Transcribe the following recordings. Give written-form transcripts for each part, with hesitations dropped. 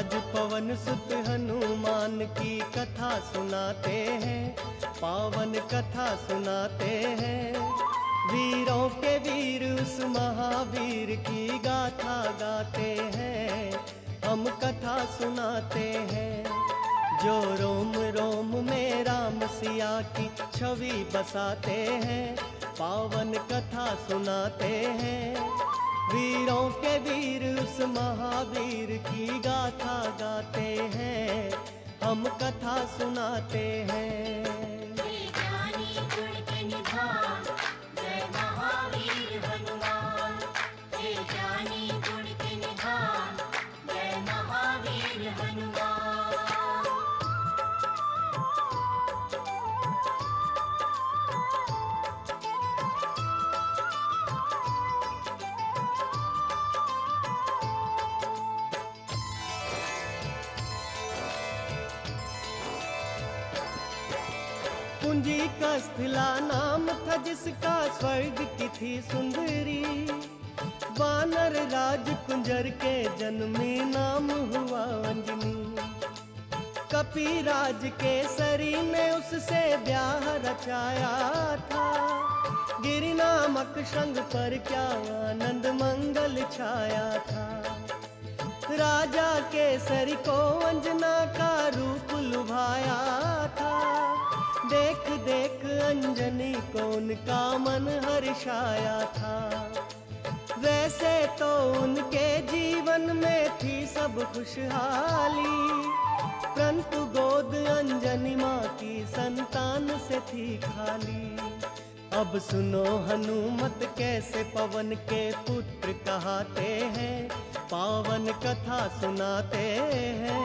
आज पवन सुत हनुमान की कथा सुनाते हैं, पावन कथा सुनाते हैं। वीरों के वीर उस महावीर की गाथा गाते हैं, हम कथा सुनाते हैं। जो रोम रोम में राम सिया की छवि बसाते हैं, पावन कथा सुनाते हैं। वीरों के वीर उस महावीर की गाथा गाते हैं, हम कथा सुनाते हैं। ज्ञानी गुण के निधान जय महावीर हनुमान, ज्ञानी गुण के निधान जय महावीर हनुमान। कुंजी का स्थिला नाम था जिसका स्वर्ग की थी सुंदरी। वानर राज कुंजर के जन्मी नाम हुआ अंजनी। कपिराज के सरी ने उससे ब्याह रचाया था। गिरि नामक शंख पर क्या आनंद मंगल छाया था। राजा केसरी को अंजना का रूप लुभाया था। देख देख अंजनी को उनका मन हर्षाया था। वैसे तो उनके जीवन में थी सब खुशहाली, परंतु गोद अंजनी माँ की संतान से थी खाली। अब सुनो हनुमत कैसे पवन के पुत्र कहाते हैं, पावन कथा सुनाते हैं।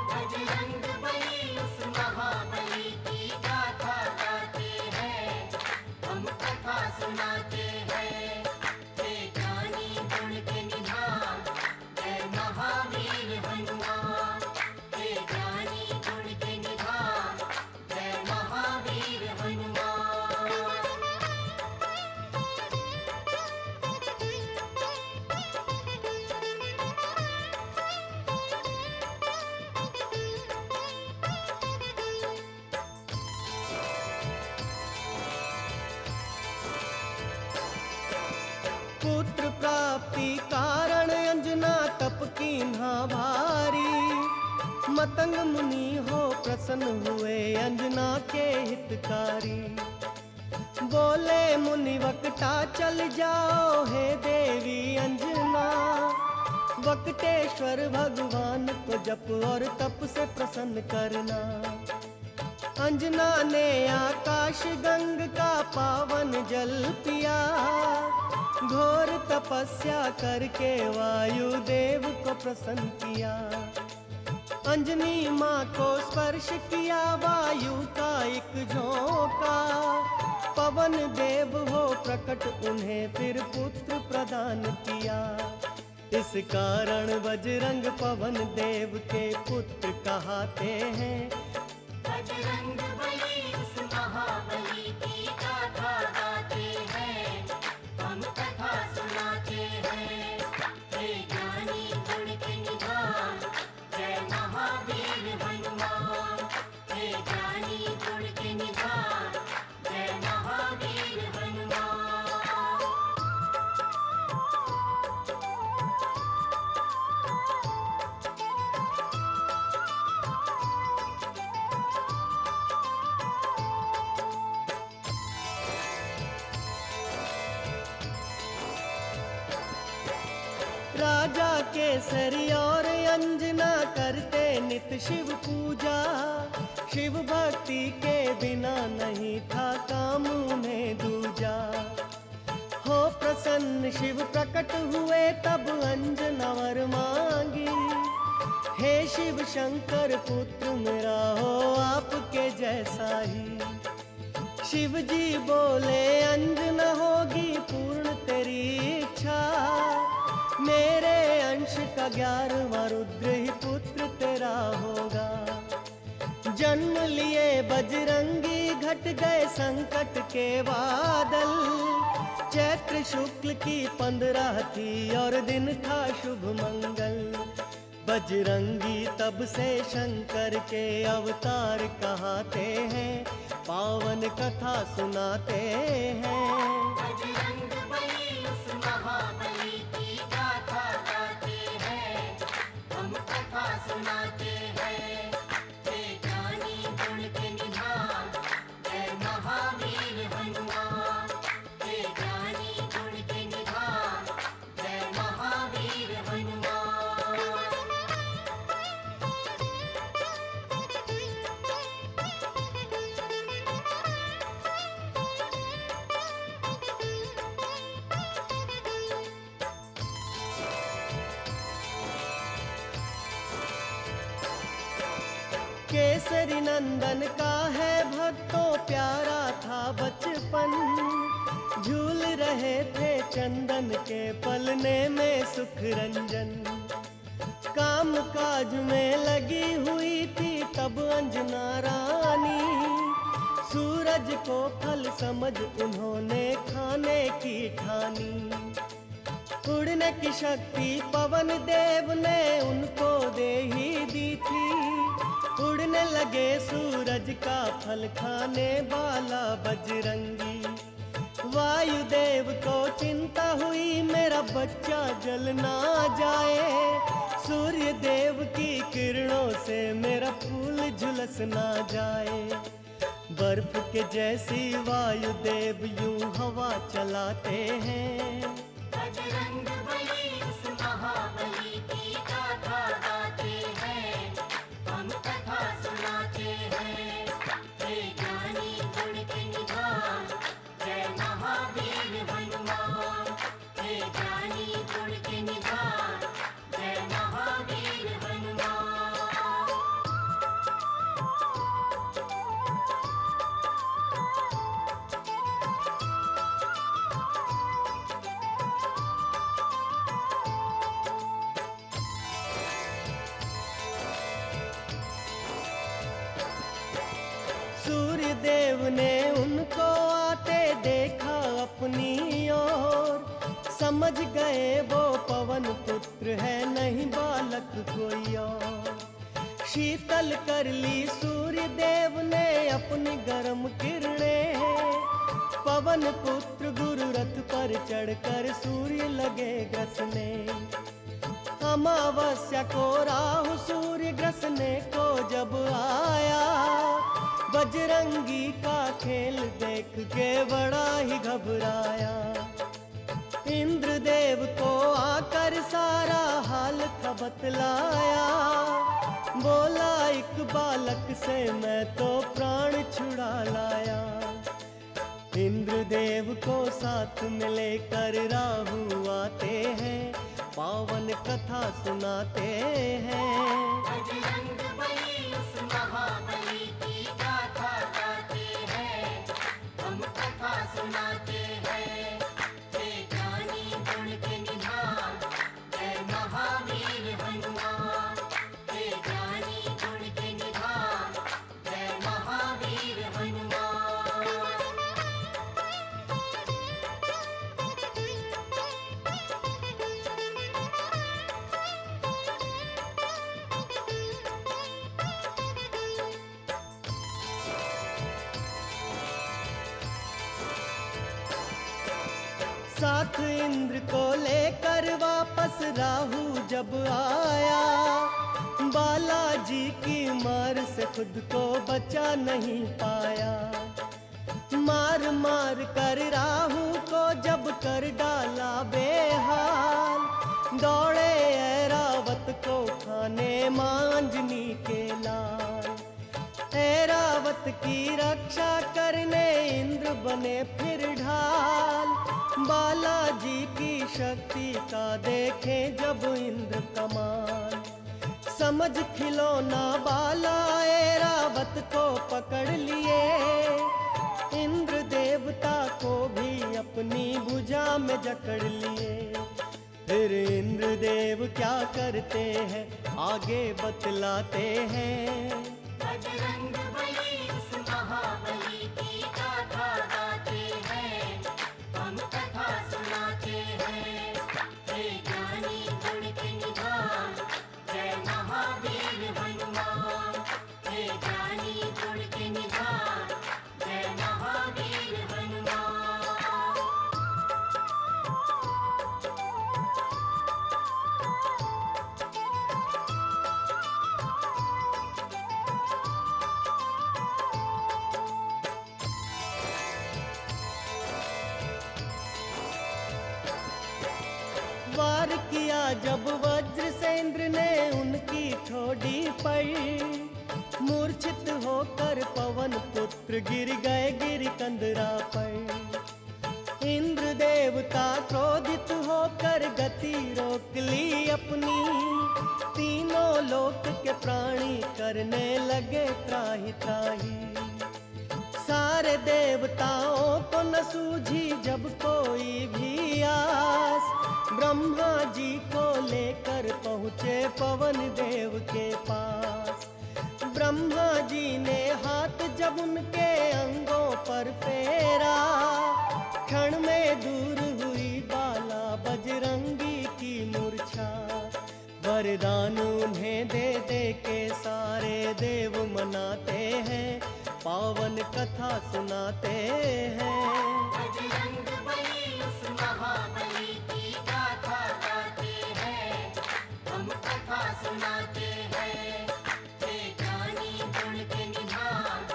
बजरंग बली उस महाबली की गाथा गाते हैं, हम कथा सुनाते हैं। ज्ञानी गुण के निधान जय महावीर हनुमान, ज्ञानी गुण के निधान जय महावीर हनुमान। पुत्र प्राप्ति कारण अंजना तप कीन्हा भारी। मतंग मुनि हो प्रसन्न हुए अंजना के हितकारी। बोले मुनि वक्ता चल जाओ हे देवी अंजना। वक्तेश्वर भगवान को जप और तप से प्रसन्न करना। अंजना ने आकाश गंग का पावन जल पिया। घोर तपस्या करके वायु देव को प्रसन्न किया। अंजनी माँ को स्पर्श किया वायु का एक झोंका। पवन देव हो प्रकट उन्हें फिर पुत्र प्रदान किया। इस कारण बजरंग पवन देव के पुत्र कहाते हैं। बजरंग बली उस महाबली की गाथा गाते हैं, हम कथा सुनाते हैं। ज्ञानी गुण के निधान जय महावीर हनुमान, ज्ञानी गुण के निधान जय महावीर हनुमान। राजा केसरी और अंजना करते नित शिव पूजा। शिव भक्ति के बिना नहीं था काम उन्हें दूजा। हो प्रसन्न शिव प्रकट हुए तब अंजना वर मांगी। हे शिव शंकर पुत्र मेरा हो आपके जैसा ही। शिव जी बोले अंजना होगी पूर्ण तेरी इच्छा। मेरे अंश का 11वां रुद्र ही पुत्र तेरा होगा। जन्म लिए बजरंगी घट गए संकट के बादल। चैत्र शुक्ल की 15 थी और दिन था शुभ मंगल। बजरंगी तब से शंकर के अवतार कहाते हैं, पावन कथा सुनाते हैं। बजरंग बली उस महाबली की गाथा गाते हैं, हम कथा सुनाते हैं। हे ज्ञानी गुण के निधान, जय महावीर हनुमान। हे ज्ञानी गुण के निधान, जय महावीर हनुमान। केसरी नंदन का है भक्तों प्यारा था बचपन, झूल रहे थे चंदन के पलने में सुख रंजन। काम काज में लगी हुई थी तब अंजना रानी, सूरज को फल समझ उन्होंने खाने की ठानी। उड़ने की शक्ति पवन देव ने उनको दे ही दी थी, उड़ने लगे सूरज का फल खाने वाला बजरंगी। वायुदेव को चिंता हुई मेरा बच्चा जल ना जाए, सूर्य देव की किरणों से मेरा फूल झुलस ना जाए। बर्फ के जैसी वायुदेव यूं हवा चलाते हैं, बजरंग बली उस महाबली की गाथा गाते हैं, हम कथा सुनाते हैं। हे ज्ञानी गुण के निधान, जय महावीर हनुमान। हे ज्ञानी गुण के निधान, जय महावीर हनुमान। सूर्य देव ने उनको आते देखा अपनी ओर, समझ गए वो पवन पुत्र है नहीं बालक कोई और। शीतल कर ली सूर्य देव ने अपनी गर्म किरणें, पवन पुत्र गुरु रथ पर चढ़कर सूर्य लगे ग्रसने। अमावस्या को राहु सूर्य ग्रसने को जब आया, बजरंगी का खेल देख के बड़ा ही घबराया। इंद्रदेव को आकर सारा हाल था बतलाया, बोला एक बालक से मैं तो प्राण छुड़ा लाया। इंद्रदेव को साथ में लेकर राहु आते हैं, पावन कथा सुनाते हैं। बजरंग बली उस महाबली की गाथा गाते हैं, हम कथा सुनाते हैं। हे ज्ञानी गुण के निधान, जय महावीर हनुमान। हे ज्ञानी गुण के निधान, जय महावीर हनुमान। साथ इंद्र को लेकर वापस राहु जब आया, बालाजी की मार से खुद को बचा नहीं पाया। मार मार कर राहु को जब कर डाला बेहाल, दौड़े ऐरावत को खाने मांजनी के लाल। ऐरावत की रक्षा करने इंद्र बने फिर ढाल, बालाजी की शक्ति का देखें जब इंद्र कमाल। समझ खिलौना बाला ऐरावत को पकड़ लिए, इंद्र देवता को भी अपनी भुजा में जकड़ लिए। फिर इंद्र देव क्या करते हैं आगे बतलाते हैं। बजरंग बली उस महाबली की गाथा गाते हैं, हम कथा सुनाते हैं। हे ज्ञानी गुण के निधान, जय वार किया जब वज्र से इंद्र ने उनकी ठोड़ी पर, मूर्छित होकर पवन पुत्र गिर गए गिर कंदरा पर। इंद्र देवता क्रोधित होकर गति रोक ली अपनी, तीनों लोक के प्राणी करने लगे त्राहि त्राहि। सारे देवताओं को न सूझी जब कोई भी आस, ब्रह्मा जी को लेकर पहुँचे पवन देव के पास। ब्रह्मा जी ने हाथ जब उनके अंगों पर फेरा, क्षण में दूर हुई बाला बजरंगी की मूर्छा। वरदान उन्हें दे दे के सारे देव मनाते हैं, पावन कथा सुनाते हैं। बजरंग बली उस महाबली की गाथा गाते हैं, हम कथा सुनाते हैं। हे ज्ञानी गुण के निधान,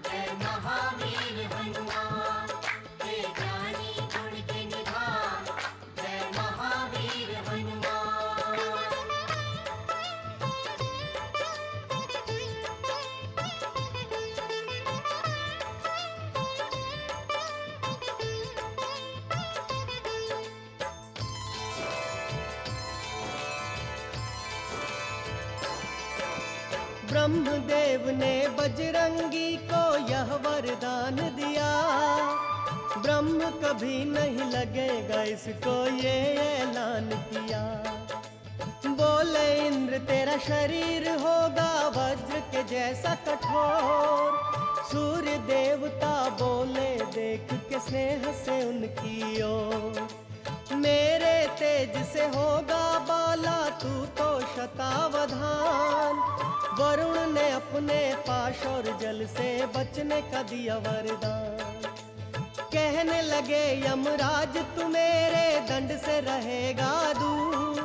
जय महावीर हनुमान। हे ज्ञानी गुण के निधान, जय महावीर हनुमान। ब्रह्मदेव ने बजरंगी को यह वरदान दिया, ब्रह्म कभी नहीं लगेगा इसको ये ऐलान किया। बोले इंद्र तेरा शरीर होगा वज्र के जैसा कठोर, सूर्य देवता बोले देख के स्नेह से उनकी ओर। मेरे तेज से होगा बाला तू तो शतावधान, वरुण ने अपने पाश और जल से बचने का दिया वरदान। कहने लगे यमराज तू मेरे दंड से रहेगा दूर,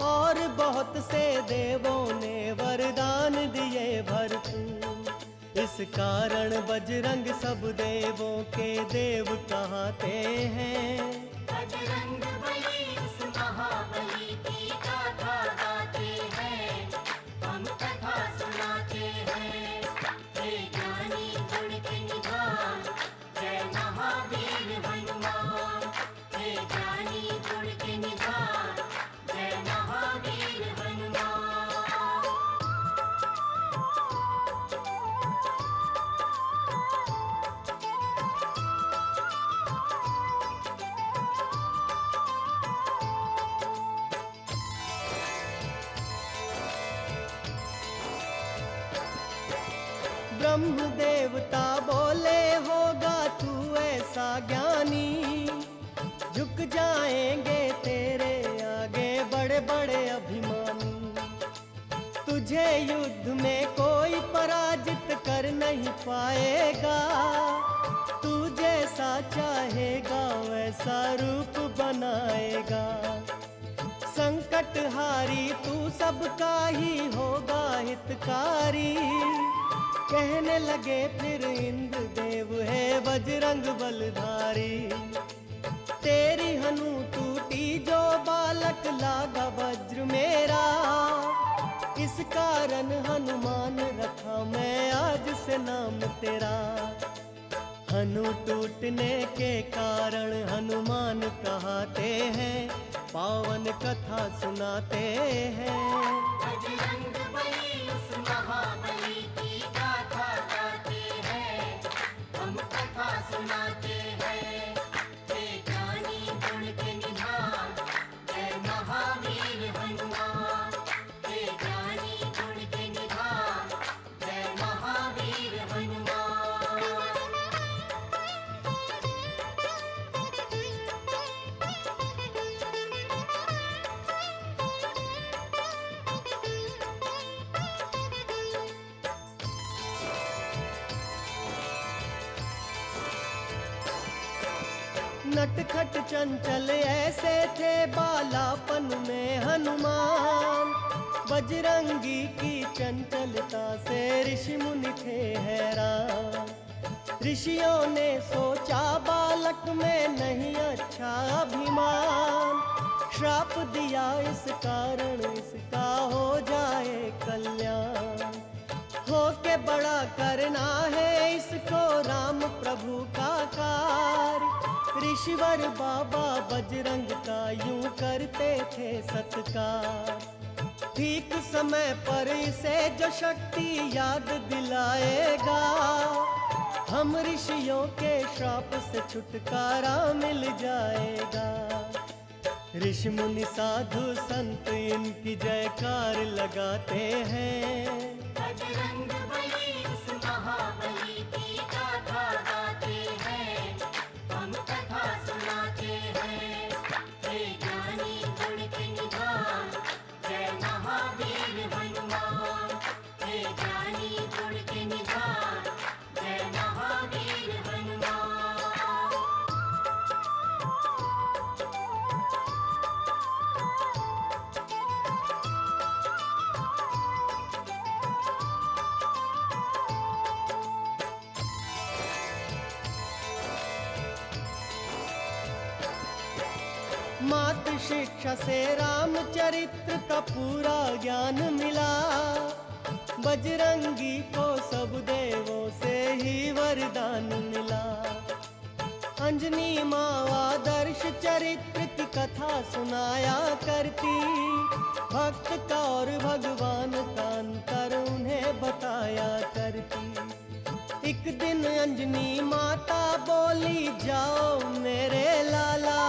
और बहुत से देवों ने वरदान दिए भरपूर। इस कारण बजरंग सब देवों के देव कहते हैं। बजरंग बली उस महाबली की गाथा गाते हैं, हम कथा सुनाते हैं। हे ज्ञानी गुण के निधान, जय महावीर हनुमान। हे ज्ञानी गुण के निधान, जय महावीर हनुमान। ब्रह्म देवता बोले होगा तू ऐसा ज्ञानी, झुक जाएंगे तेरे आगे बड़े बड़े अभिमानी। तुझे युद्ध में कोई पराजित कर नहीं पाएगा, तू जैसा चाहेगा वैसा रूप बनाएगा। संकट हारी तू सबका ही होगा हितकारी, कहने लगे फिर इंद्र देव है बजरंग बलधारी। तेरी हनु टूटी जो बालक लागा वज्र मेरा, इस कारण हनुमान रखा मैं आज से नाम तेरा। हनु टूटने के कारण हनुमान कहते हैं, पावन कथा सुनाते हैं। बजरंग बली उस महाबली की गाथा गाते हैं, हम कथा सुनाते हैं। हे ज्ञानी गुण के निधान, जय महावीर हनुमान। हे ज्ञानी गुण के निधान, जय महावीर हनुमान। नटखट चंचल ऐसे थे बालापन में हनुमान, बजरंगी की चंचलता से ऋषि मुनि थे हैरान। ऋषियों ने सोचा बालक में नहीं अच्छा अभिमान, श्राप दिया इस कारण इसका हो जाए कल्याण। हो के बड़ा करना है इसको राम प्रभु का कार्य। ऋषिवर बाबा बजरंग का यूं करते थे सत्कार। ठीक समय पर इसे जो शक्ति याद दिलाएगा, हम ऋषियों के श्राप से छुटकारा मिल जाएगा। ऋषि मुनि साधु संत इनकी जयकार लगाते हैं। बजरंग बली उस महाबली की गाथा गाते हैं, हम कथा सुनाते हैं। हे ज्ञानी गुण के निधान, जय महावीर हनुमान। हे ज्ञानी गुण के निधान, जय महावीर हनुमान। मात शिक्षा से रामचरित्र का पूरा ज्ञान मिला। बजरंगी को सब देवों से ही वरदान मिला। अंजनी माँ आदर्श चरित्र की कथा सुनाया करती। भक्त का और भगवान का अंतर उन्हें बताया करती। एक दिन अंजनी माता बोली, जाओ मेरे लाला,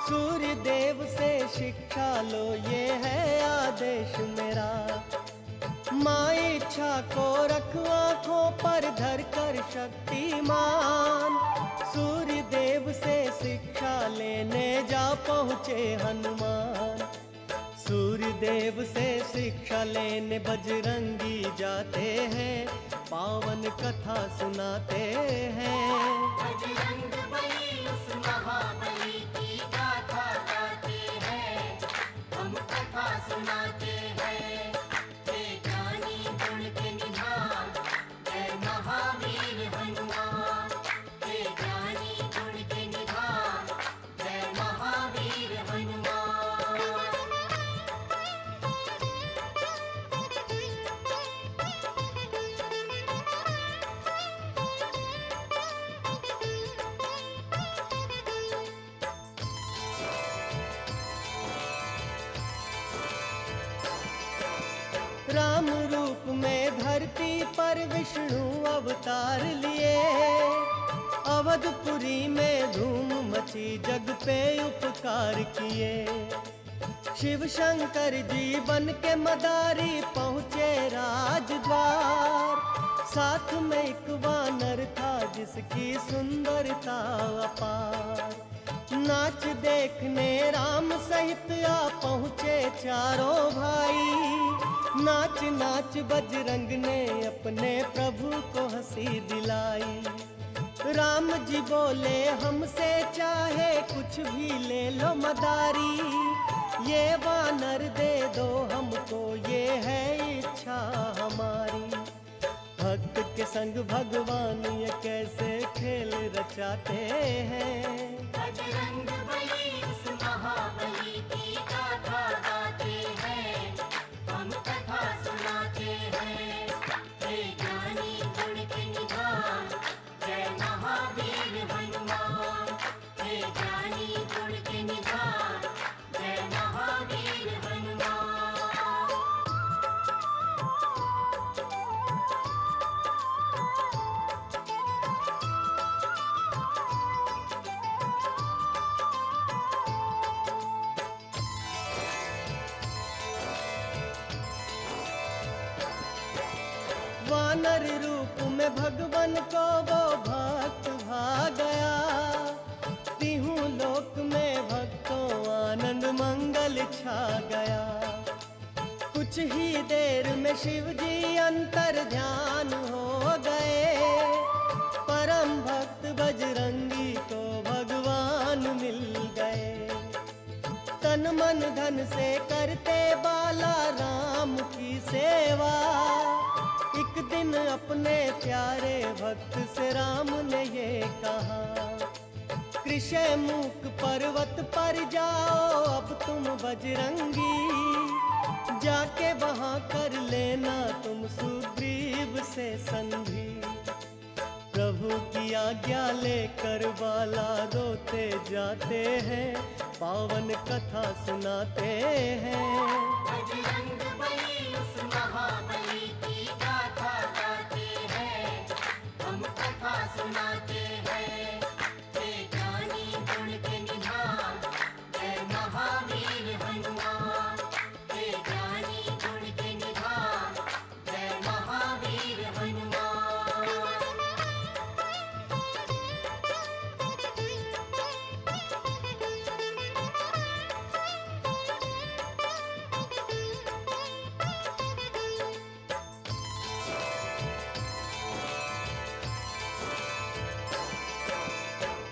सूर्य देव से शिक्षा लो, ये है आदेश मेरा। माँ इच्छा को रखो आँखों पर धर कर शक्तिमान। सूर्य देव से शिक्षा लेने जा पहुँचे हनुमान। सूर्य देव से शिक्षा लेने बजरंगी जाते हैं, पावन कथा सुनाते हैं। बजरंग बली उस महाबली की गाथा गाते हैं, हम कथा सुनाते हैं। हे ज्ञानी गुण के निधान, जय महावीर हनुमान। हे ज्ञानी गुण के निधान, जय महावीर हनुमान। राम रूप में धरती पर विष्णु अवतार लिए। अवधपुरी में धूम मची, जग पे उपकार किए। शिव शंकर जी बन के मदारी पहुँचे राजद्वार। साथ में एक वानर था जिसकी सुंदरता अपार। नाच देखने राम सहित आ पहुँचे चारों भाई। नाच नाच बजरंग ने अपने प्रभु को हंसी दिलाई। राम जी बोले, हमसे चाहे कुछ भी ले लो मदारी। ये वानर दे दो हमको, ये है इच्छा हमारी। भक्त के संग भगवान ये कैसे खेल रचाते हैं। बजरंग बली उस महाबली की गाथा गाते हैं, हम कथा सुनाते हैं। हे ज्ञानी गुण के निधान, जय महावीर हनुमान। हे ज्ञानी गुण के निधान, जय महावीर हनुमान। वानर रूप में भगवान को वो भक्त भा गया। तीहू लोक में भक्तों आनंद मंगल छा गया। कुछ ही देर में शिव जी अंतर ध्यान हो गए। परम भक्त बजरंगी को भगवान मिल गए। तन मन धन से करते बाला राम की सेवा। एक दिन अपने प्यारे भक्त से राम ने ये कहा, कृष्णमुख पर्वत पर जाओ अब तुम बजरंगी, जाके वहां कर लेना तुम सुग्रीव से संधि। प्रभु की आज्ञा लेकर बाला रोते जाते हैं, पावन कथा सुनाते हैं। बजरंग बली उस महाबली की गाथा गाते हैं, हम कथा सुनाते हैं। हे ज्ञानी गुण के निधान, जय महावीर हनुमान। हे ज्ञानी गुण के निधान, जय महावीर हनुमान।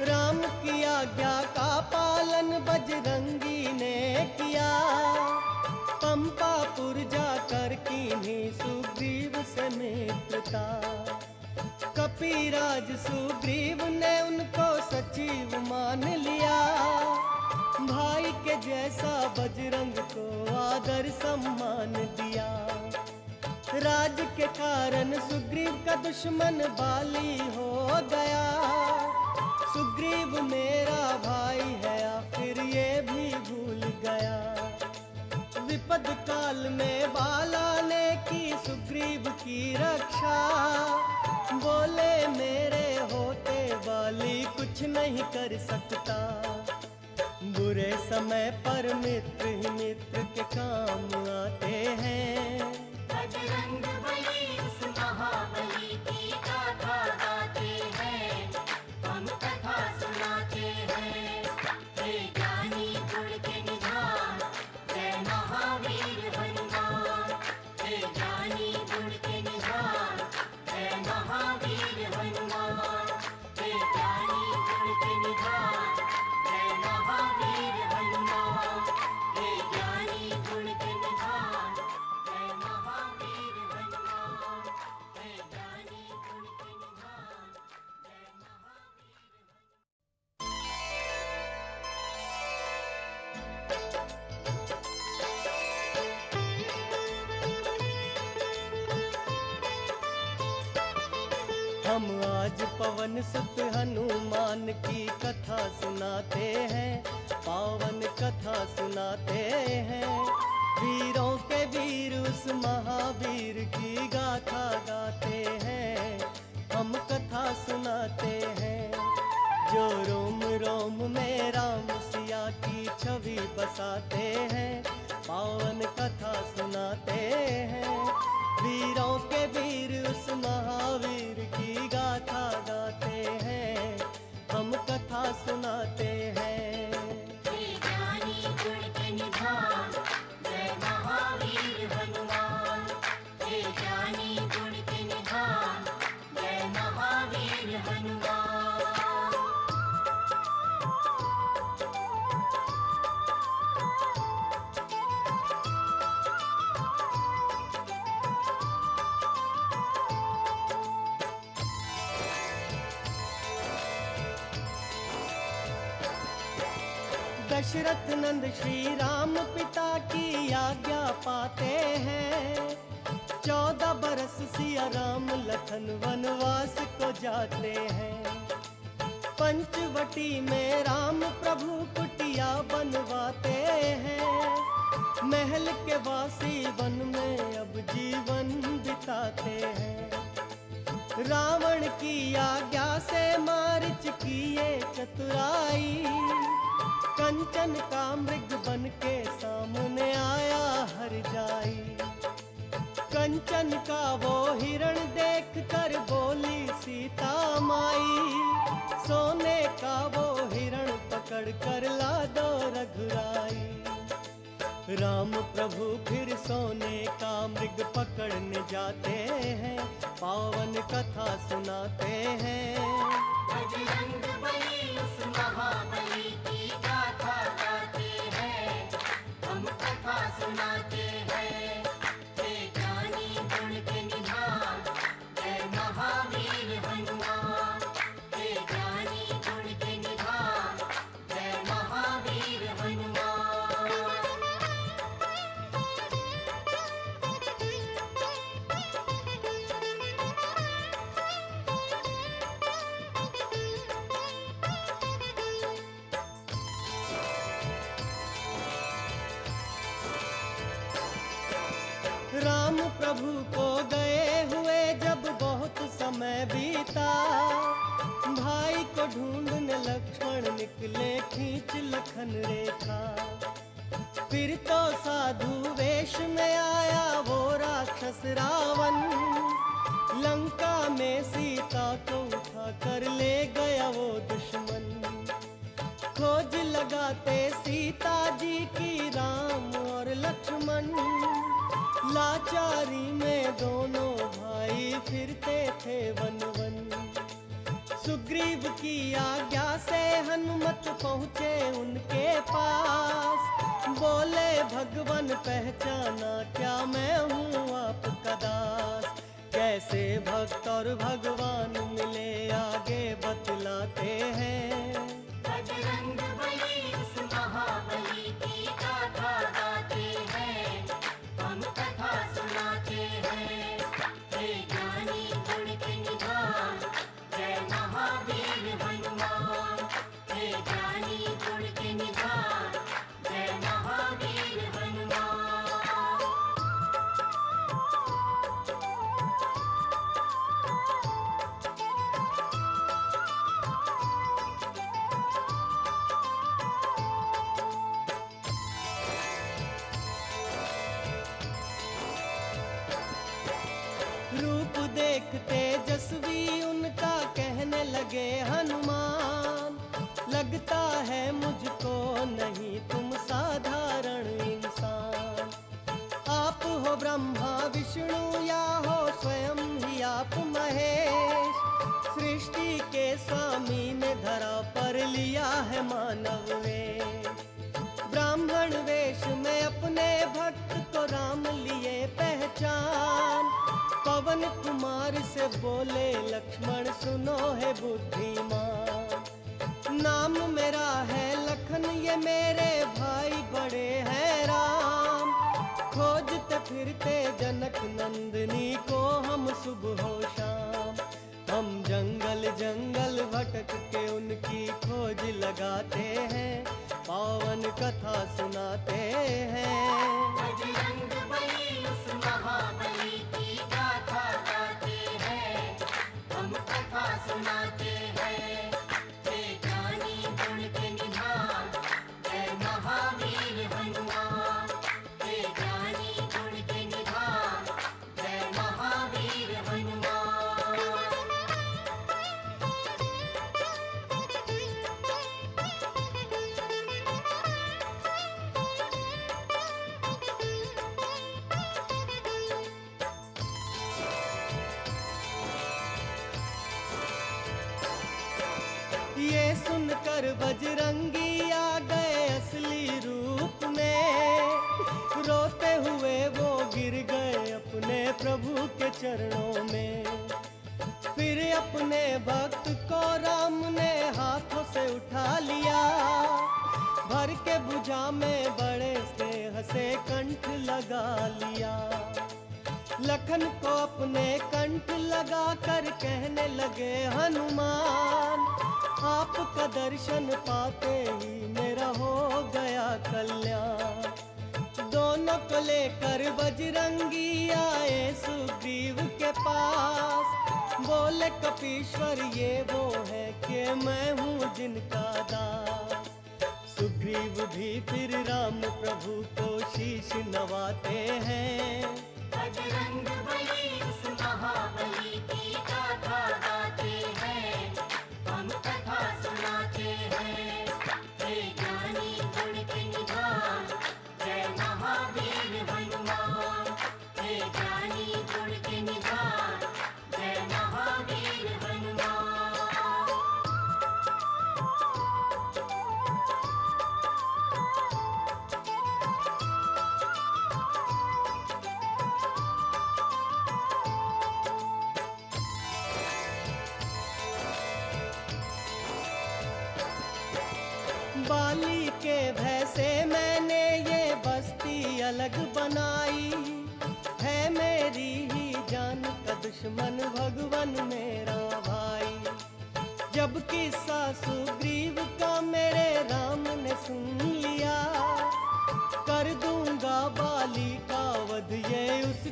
राम की आज्ञा का पालन बजरंगी ने किया, पंपापुर जाकर कीन्ही सुग्रीव से मित्रता। कपिराज सुग्रीव ने उनको सचिव मान लिया, भाई के जैसा बजरंग को आदर सम्मान दिया। राज के कारण सुग्रीव का दुश्मन बाली हो गया, सुग्रीव मेरा भाई है आखिर ये भी भूल गया। विपद काल में बाला ने की सुग्रीव की रक्षा, बोले मेरे होते वाली कुछ नहीं कर सकता। बुरे समय पर मित्र ही मित्र के काम आते हैं। बजरंग बली उस महाबली की गाथा गाते हैं, हम कथा सुनाते हैं। हे ज्ञानी गुण के निधान, जय महावीर हनुमान। हे ज्ञानी गुण के निधान, जय महावीर हनुमान। हे ज्ञानी गुण के निधान, जय महावीर हनुमान। हे ज्ञानी गुण के निधान, जय महावीर हनुमान। हे ज्ञानी गुण के निधान, जय महावीर। हम आज पवन सुत हनुमान की कथा सुनाते हैं, पावन कथा सुनाते हैं। वीरों के वीर उस महावीर की गाथा गाते हैं, हम कथा सुनाते हैं। जो रोम रोम में राम सिया की छवि बसाते हैं, पावन कथा सुनाते हैं। वीरों के वीर उस महावीर की गाथा गाते हैं, हम कथा सुनाते हैं। हे ज्ञानी गुण के निधान, जय महावीर हनुमान। हे ज्ञानी गुण के निधान, जय महावीर हनुमान। दशरथ नंद श्री राम पिता की आज्ञा पाते हैं, 14 बरस सिया राम लखन वनवास को जाते हैं। पंचवटी में राम प्रभु कुटिया बनवाते हैं, महल के वासी वन में अब जीवन बिताते हैं। रावण की आज्ञा से मारिच किए चतुराई, कंचन का मृग बन के सामने आया हर जाई। कंचन का वो हिरण देख कर बोली सीता माई, सोने का वो हिरण पकड़ कर ला दो रघुराई। राम प्रभु फिर सोने का मृग पकड़ने जाते हैं, पावन कथा सुनाते हैं। बजरंग बली उस महाबली की गाथा गाते हैं, हम कथा सुनाते हैं। हे ज्ञानी गुण के निधान, जय महावीर हनुमान। हे ज्ञानी गुण के निधान, राम प्रभु को गए हुए जब बहुत समय बीता, भाई को ढूंढने लक्ष्मण निकले खींच लखन रेखा। फिर तो साधु वेश में आया वो राक्षस रावण, लंका में सीता को उठा कर ले गया वो दुश्मन। खोज लगाते सीता जी की राम और लक्ष्मण, लाचारी में दोनों भाई फिरते थे वन वन। सुग्रीव की आज्ञा से हनुमत पहुँचे उनके पास, बोले भगवान पहचाना क्या मैं हूँ आपका दास। कैसे भक्त और भगवान मिले आगे बतलाते हैं, बजरंग बली उस महाबली की गाथा गाते हैं, हम कथा सुनाते हैं। हे ज्ञानी गुण के निधान, जय महावीर हनुमान। हे ज्ञानी गुण के निधान, जय महावीर हनुमान। रूप देख तेजस्वी उनका कहने लगे हनुमान, लगता है मुझको नहीं तुम साधारण इंसान। आप हो ब्रह्मा विष्णु या हो स्वयं ही आप महेश, सृष्टि के स्वामी ने धरा पर लिया है मानव वेश। ब्राह्मण वेश में अपने भक्त को राम लिए पहचान, पवन कुमार से बोले लक्ष्मण सुनो है बुद्धिमान। नाम मेरा है लखन ये मेरे भाई बड़े हैं राम, खोजते फिरते जनक नंदनी को हम सुबह हो शाम। हम जंगल जंगल भटक के उनकी खोज लगाते हैं, पावन कथा सुनाते हैं। बजरंग बली उस महाबली की गाथा गाते हैं, हम कथा सुनाते हैं। हे ज्ञानी गुण के निधान, जय महावीर हनुमान। हे ज्ञानी गुण के निधान, जय महावीर हनुमान। ये सुनकर बजरंगी आ गए असली रूप में, रोते हुए वो गिर गए अपने प्रभु के चरणों में। फिर अपने भक्त को राम ने हाथों से उठा लिया, भर के भुजा में बड़े स्नेह से कंठ लगा लिया। लखन को अपने कंठ लगा कर कहने लगे हनुमान, आपका दर्शन पाते ही मेरा हो गया कल्याण। दोनों को लेकर बजरंगी आए सुग्रीव के पास, बोले कपीश्वर ये वो है कि मैं हूँ जिनका दास। सुग्रीव भी फिर राम प्रभु को शीश नवाते हैं, बजरंग बली उस महाबली की गाथा गाते हैं, हम कथा सुनाते हैं। हे ज्ञानी गुण के निधान, जय महावीर हनुमान। हे ज्ञानी गुण के निधान, जय महावीर हनुमान। बाली के भय से मैंने ये बस्ती अलग बनाई, है मेरी ही जान का दुश्मन भगवान मेरा भाई। जब किस्सा सुग्रीव का मेरे राम ने सुन लिया, कर दूंगा बाली का वध ये उस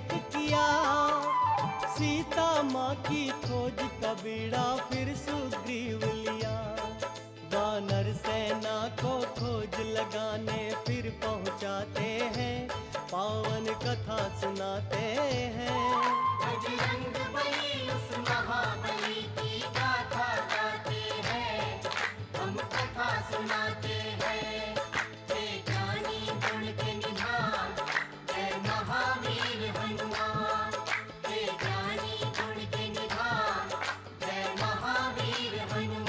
एक किया, सीता माँ की खोज का बीड़ा फिर सुग्रीव लिया। वानर सेना को खोज लगाने फिर पहुँचाते हैं, पावन कथा सुनाते हैं। बजरंग बली उस महाबली की गाथा गाते हैं, हम कथा सुनाते हैं। हे ज्ञानी गुण के निधान, जय महावीर हनुमान। हे ज्ञानी गुण के निधान, जय महावीर हनुमान।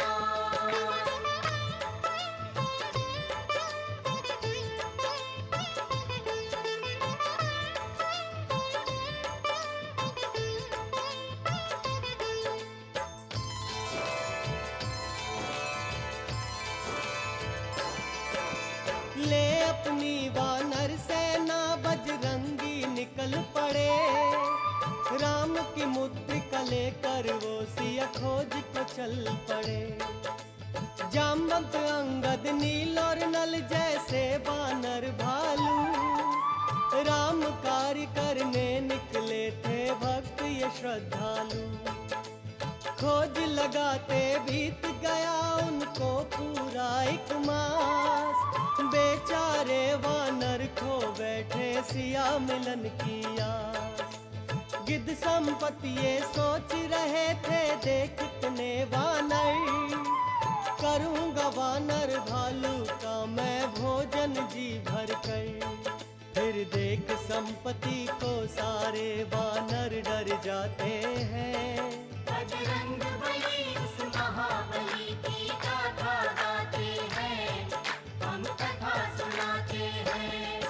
ले अपनी वानर सेना बजरंगी निकल पड़े, राम की मुद्रिका लेकर वो सिया खोज को चल पड़े। जामवंत अंगद नील और नल जैसे वानर भालू, राम कार्य करने निकले थे भक्त ये श्रद्धालु। खोज लगाते बीत गया उनको पूरा एक मास, बेचारे वानर खो बैठे सिया मिलन की आस। गिद्ध संपत्ति ये सोच रहे थे देख इतने वानर, करूँगा वानर भालू का मैं भोजन जी भर कर। फिर देख संपत्ति को सारे वानर डर जाते हैं। बजरंग बली उस महाबली की गाथा गाते हैं, हम कथा सुनाते हैं।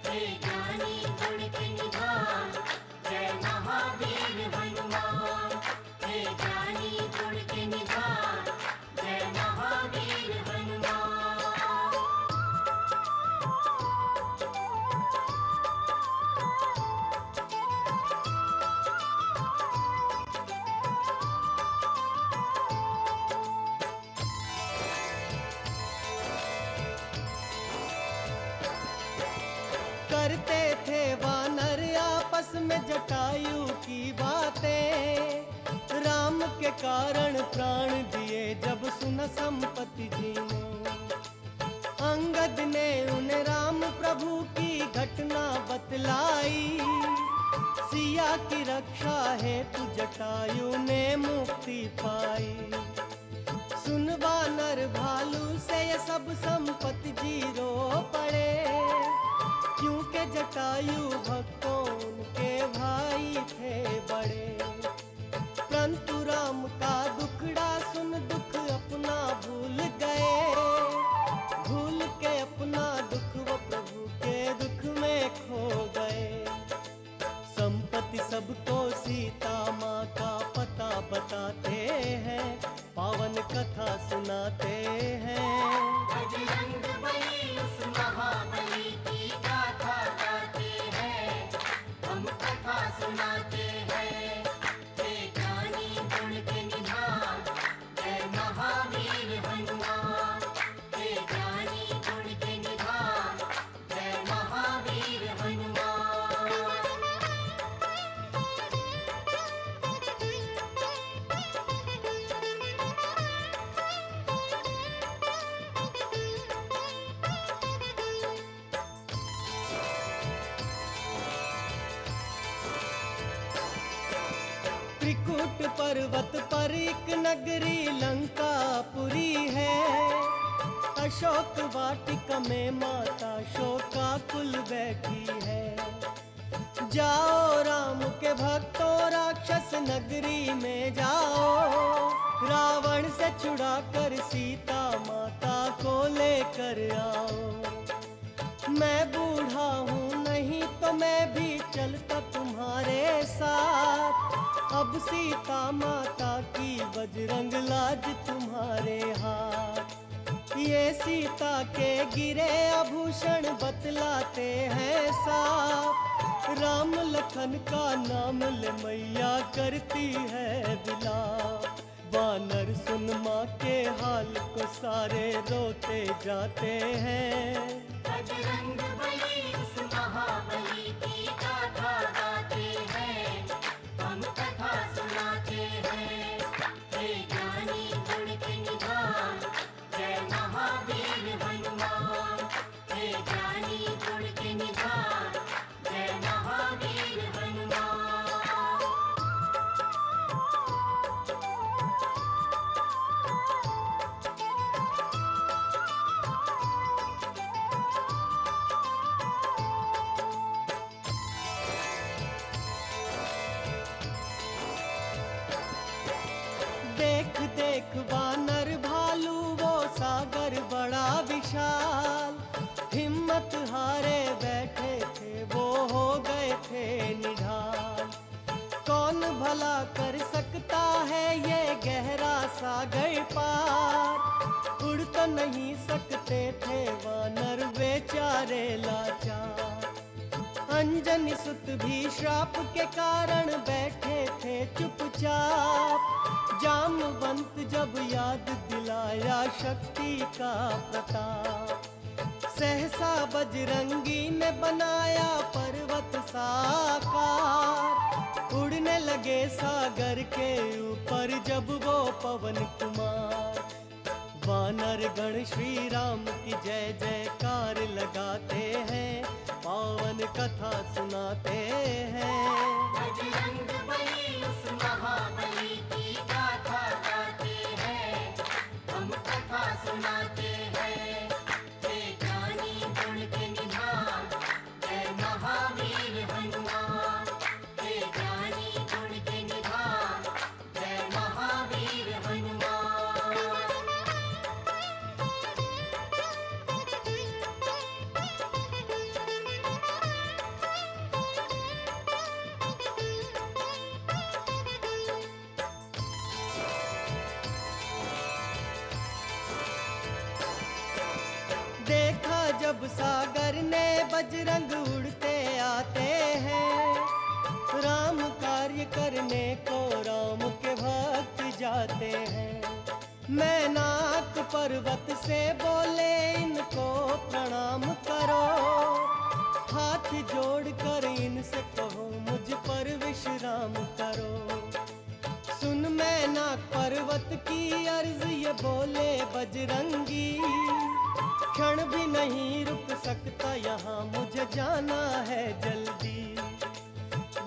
हे ज्ञानी गुण के निधान, जय महावीर हनुमान। हे ज्ञानी गुण के निधान, जय महावीर हनुमान। करते थे वानर आपस में जटायु की बातें, राम के कारण प्राण दिए जब सुना संपत्ति जी ने। अंगद ने उन्हें राम प्रभु की घटना बतलाई, सिया की रक्षा हेतु जटायु ने मुक्ति पाई। सुन वानर भालू से ये सब संपत्ति जी रो पड़े, क्योंकि जटायु भक्तों उनके भाई थे बड़े। परंतु राम का दुखड़ा सुन दुख अपना भूल गए, भूल के अपना दुख वो प्रभु के दुख में खो गए। संपत्ति सबको सीता माँ का पता बताते हैं, पावन कथा सुनाते हैं। बजरंग बली उस महाबली की गाथा गाते हैं, हम कथा सुनाते हैं। हे ज्ञानी गुण के निधान, जय महावीर हनुमान। हे ज्ञानी गुण के निधान, जय महावीर हनुमान। त्रिकुट पर्वत पर एक नगरी लंकापुरी है, अशोक वाटिका में माता शोकाकुल बैठी है। जाओ राम के भक्तों राक्षस नगरी में जाओ, रावण से छुड़ा कर सीता माता को लेकर आओ। मैं बूढ़ा हूँ नहीं तो मैं भी चलता तुम्हारे साथ, अब सीता माता की बजरंग लाज तुम्हारे हाथ। ये सीता के गिरे आभूषण बतलाते हैं साफ, राम लखन का नाम ले मैया करती है विलाप। वानर सुन माँ के हाल को सारे रोते जाते हैं। बजरंग बली उस महाबली की गाथा गाते देख देख वानर भालू वो सागर बड़ा विशाल, हिम्मत हारे बैठे थे वो हो गए थे निढाल। कौन भला कर सकता है ये गहरा सागर पार, उड़ तो नहीं सकते थे वानर बेचारे लाचार। अंजनी सुत भी श्राप के कारण बैठे थे चुपचाप, जामवंत जब याद दिलाया शक्ति का प्रताप। सहसा बजरंगी ने बनाया पर्वत साकार, उड़ने लगे सागर के ऊपर जब वो पवन कुमार। वानर गण श्री राम की जय जयकार लगाते हैं, पावन कथा सुनाते हैं। बजरंग बली उस महाबली की गाथा गाते हैं, हम कथा सुनाते हैं। हे ज्ञानी गुण के निधान, जय महावीर हनुमान। हे ज्ञानी गुण के निधान, जय महावीर हनुमान। देखा जब सागर ने बजरंग उड़ते आते हैं, राम कार्य करने को राम के भक्त जाते हैं। मैनाक पर्वत से बोले इनको प्रणाम करो, हाथ जोड़कर इनसे कहो मुझ पर विश्राम करो। सुन मैनाक पर्वत की अर्ज ये बोले बजरंगी, क्षण भी नहीं रुक सकता यहाँ मुझे जाना है जल्दी।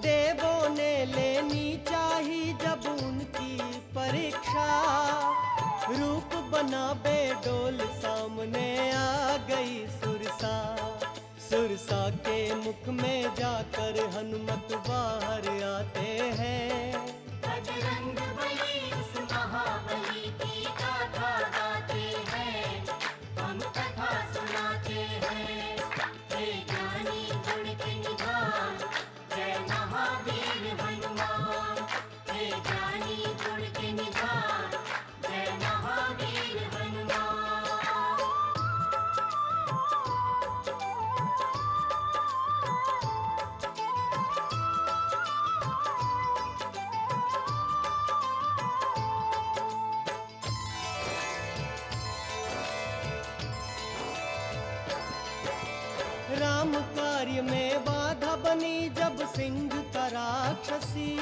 देवों ने लेनी चाही जब उनकी परीक्षा, रूप बना बेडोल सामने आ गई सुरसा। सुरसा के मुख में जाकर हनुमत बाहर आते हैं। बजरंग बली उस महाबली की गाथा गाते हैं, हम कथा सुनाते हैं। हे ज्ञानी गुण के निधान, जय महावीर हनुमान। हे ज्ञानी गुण के निधान, जय महावीर हनुमान। राम कार्य में बाधा बनी जब सिंह का राक्षसी,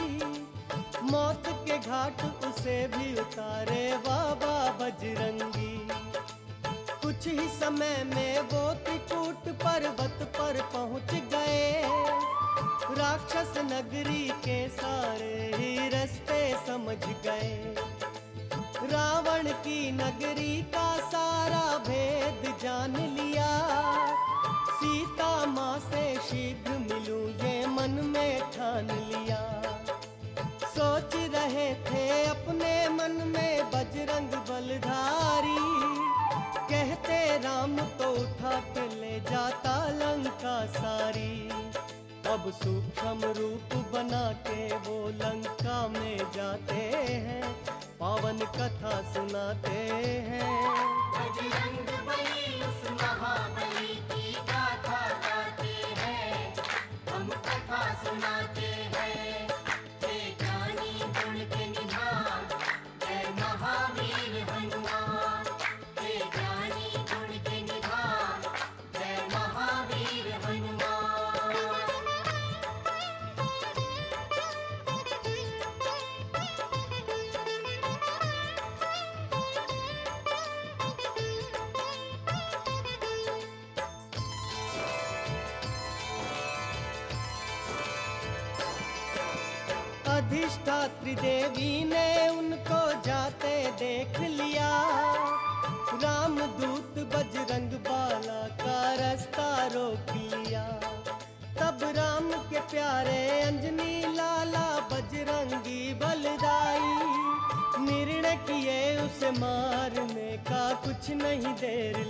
मौत के घाट उसे भी उतारे बाबा बजरंगी। कुछ ही समय में वो त्रिकूट पर्वत पर पहुंच गए, राक्षस नगरी के सारे ही रास्ते समझ गए। रावण की नगरी का सारा भेद जान लिया, सीता माँ से शीघ्र मिलूं ये मन में ठान लिया। सोच रहे थे अपने मन में बजरंग बलधारी, कहते राम तो उठा के ले जाता लंका सारी। अब सूक्ष्म रूप बना के वो लंका में जाते हैं, पावन कथा सुनाते हैं। बजरंग बली उस महाबली की गाथा गाते हैं, हम कथा सुनाते हैं। हे ज्ञानी गुण के निधान, जय महावीर हनुमान। हे ज्ञानी गुण के निधान, जय महावीर हनुमान। अधिष्ठात्री देवी ने उनको जाते देख लिया, रामदूत बजरंग बाला का रास्ता रोक लिया। तब राम के प्यारे अंजनी लाला बजरंगी बलदाई, निर्णय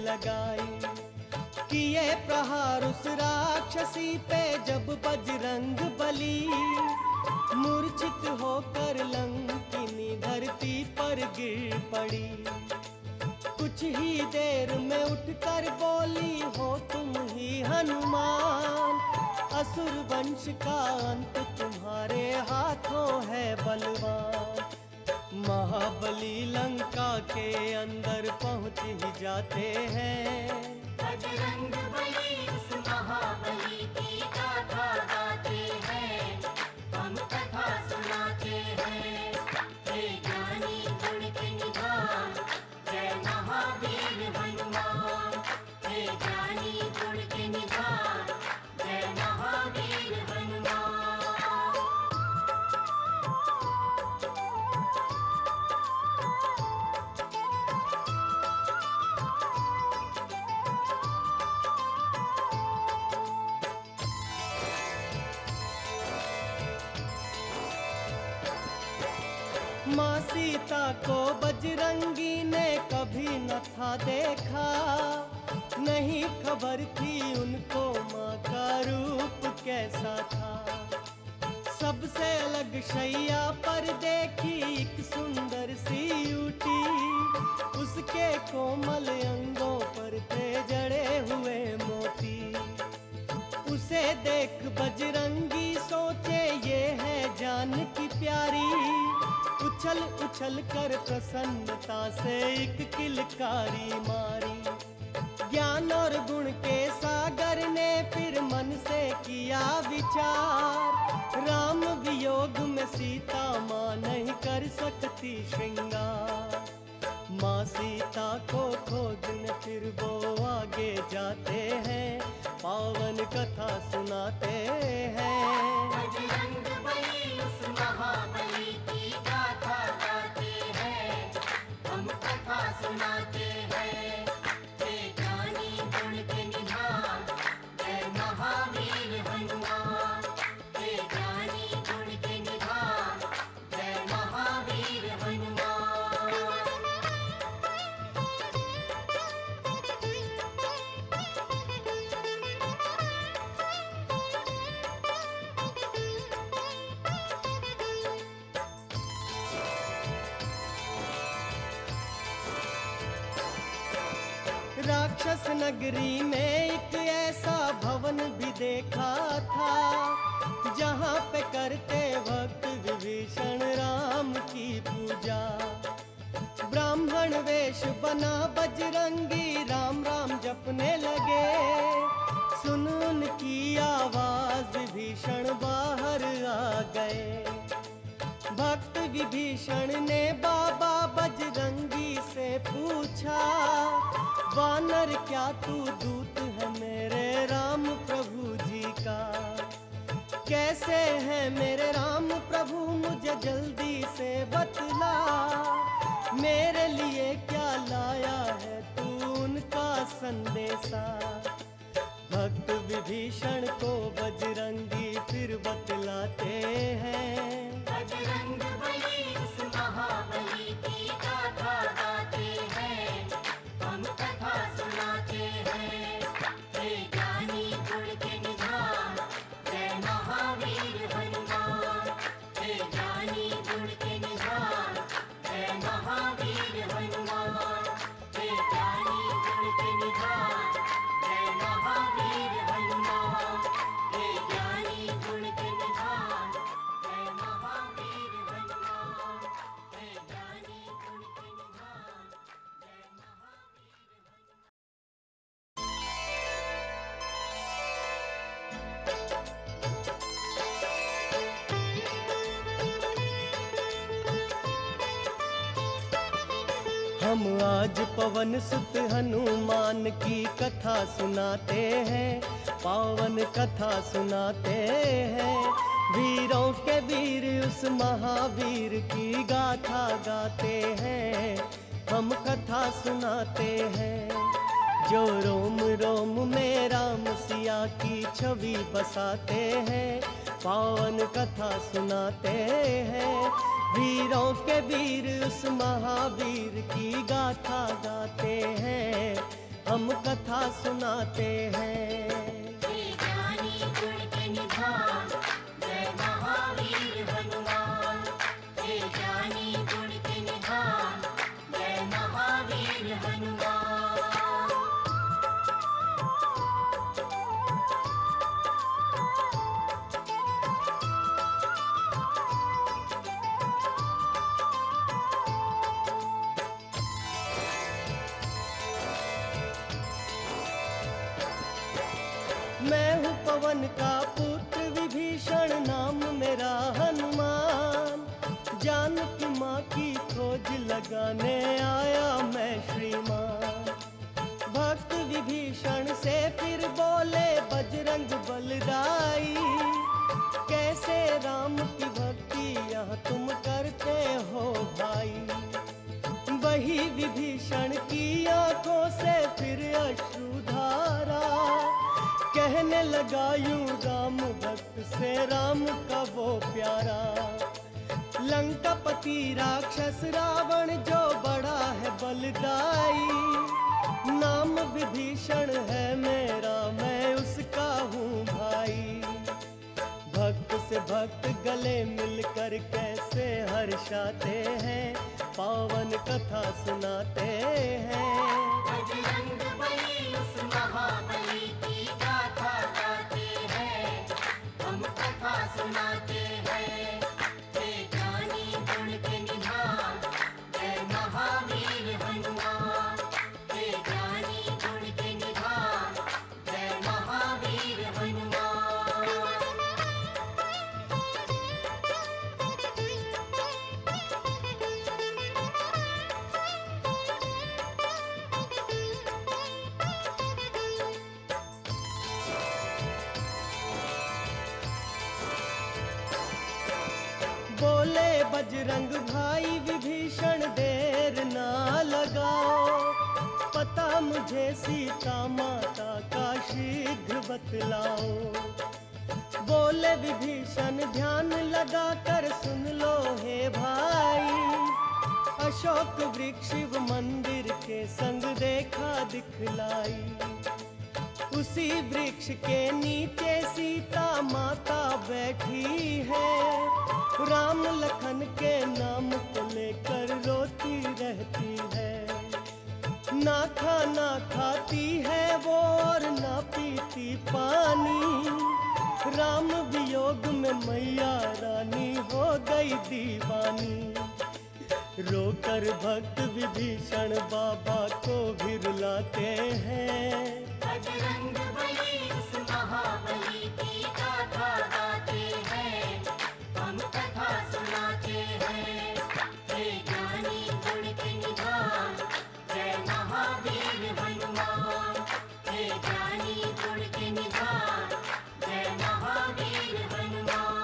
लगाई। किए प्रहार उस राक्षसी पे जब बजरंग बली, मूर्छित होकर लंकिनी धरती पर गिर पड़ी। कुछ ही देर में उठकर बोली, हो तुम ही हनुमान, असुर वंश का अंत तुम्हारे हाथों है बलवान। महाबली लंका के अंदर पहुंच ही जाते हैं, बजरंग बली उस महाबली की गाथा गाते हैं, हम कथा सुनाते हैं। हे ज्ञानी गुण के निधान, जय महावीर हनुमान। हे ज्ञानी गुण के निधान, जय महावीर हनुमान। माँ सीता को बजरंगी ने कभी न था देखा, नहीं खबर थी उनको माँ का रूप कैसा था। सबसे अलग शैया पर देखी एक सुंदर सी ऊटी, उसके कोमल अंगों पर थे जड़े हुए मोती। उसे देख बजरंगी सोचे ये है जान की प्यारी, उछल उछल कर प्रसन्नता से एक किलकारी मारी। ज्ञान और गुण के सागर ने फिर मन से किया विचार, राम वियोग में सीता माँ नहीं कर सकती श्रृंगार। माँ सीता को खोजने फिर वो आगे जाते हैं, पावन कथा सुनाते हैं। बजरंग बली उस महाबली की गाथा गाते हैं, हम कथा सुनाते हैं। हे ज्ञानी गुण के निधान, जय महावीर हनुमान। हे ज्ञानी गुण के निधान, जय महावीर हनुमान। राक्षस नगरी में एक ऐसा भवन भी देखा था, जहाँ पे करते वक्त विभीषण राम की पूजा। ब्राह्मण वेश बना बजरंगी राम राम जपने लगे, सुन उनकी आवाज विभीषण बाहर आ गए। भक्त विभीषण ने बाबा बजरंगी से पूछा, वानर क्या तू दूत है मेरे राम प्रभु जी का? कैसे है मेरे राम प्रभु मुझे जल्दी से बतला, मेरे लिए क्या लाया है तू उनका संदेशा? भक्त विभीषण को बजरंगी फिर बतलाते हैं, बजरंग बली उस महाबली की गाथा गाते हैं, हम कथा सुनाते हैं। हे ज्ञानी गुण के निधान, जय महावीर हनुमान। हे ज्ञानी गुण के निधान, जय महावीर हनुमान। हे ज्ञानी गुण के निधान, जय महावीर हनुमान। हे ज्ञानी गुण के निधान, जय महावीर हनुमान। हे ज्ञानी गुण के निधान, जय महावीर हनुमान। हम आज पवन सुत हनुमान की कथा सुनाते हैं, पावन कथा सुनाते हैं। वीरों के वीर उस महावीर की गाथा गाते हैं, हम कथा सुनाते हैं। जो रोम रोम में राम सिया की छवि बसाते हैं, पावन कथा सुनाते हैं। वीरों के वीर उस महावीर की गाथा गाते हैं, हम कथा सुनाते हैं। हे ज्ञानी गुण के निधान, जय महावीर हनुमान। हे ज्ञानी गुण के निधान, जय महावीर हनुमान। मैं हूँ पवन का पुत्र विभीषण, नाम मेरा हनुमान। जानकी माँ की खोज लगाने आया मैं श्रीमान। भक्त विभीषण से फिर बोले बजरंग बलदाई, कैसे राम की भक्ति यह तुम करते हो भाई। वही विभीषण की आंखों से फिर अश्रुधारा, कहने लगा यूं राम भक्त से राम का वो प्यारा। लंकापति राक्षस रावण जो बड़ा है बलदाई, नाम विभीषण है मेरा, मैं उसका हूँ भाई। भक्त से भक्त गले मिलकर कैसे हर्षाते हैं, पावन कथा सुनाते हैं। बजरंग बली उस महाबली की गाथा गाते हैं, हम कथा सुनाते हैं। हे ज्ञानी गुण के निधान, जय महावीर हनुमान। हे ज्ञानी गुण के निधान, जय महावीर हनुमान। बोले बजरंग भाई विभीषण देर ना लगाओ, पता मुझे सीता माता का शीघ्र बतलाओ। बोले विभीषण ध्यान लगा कर सुन लो हे भाई, अशोक वृक्ष शिव मंदिर के संग देखा दिखलाई। उसी वृक्ष के नीचे सीता माता बैठी है, राम लखन के नाम को लेकर रोती रहती है। ना खाना खाती है वो और ना पीती पानी, राम वियोग में मैया रानी हो गई दीवानी। रोकर भक्त विभीषण बाबा को भी रुलाते हैं। बजरंग बली उस महाबली की गाथा गाते हैं, हम कथा सुनाते हैं। हे ज्ञानी गुण के निधान, जय महावीर हनुमान। हे ज्ञानी गुण के निधान, जय महावीर हनुमान।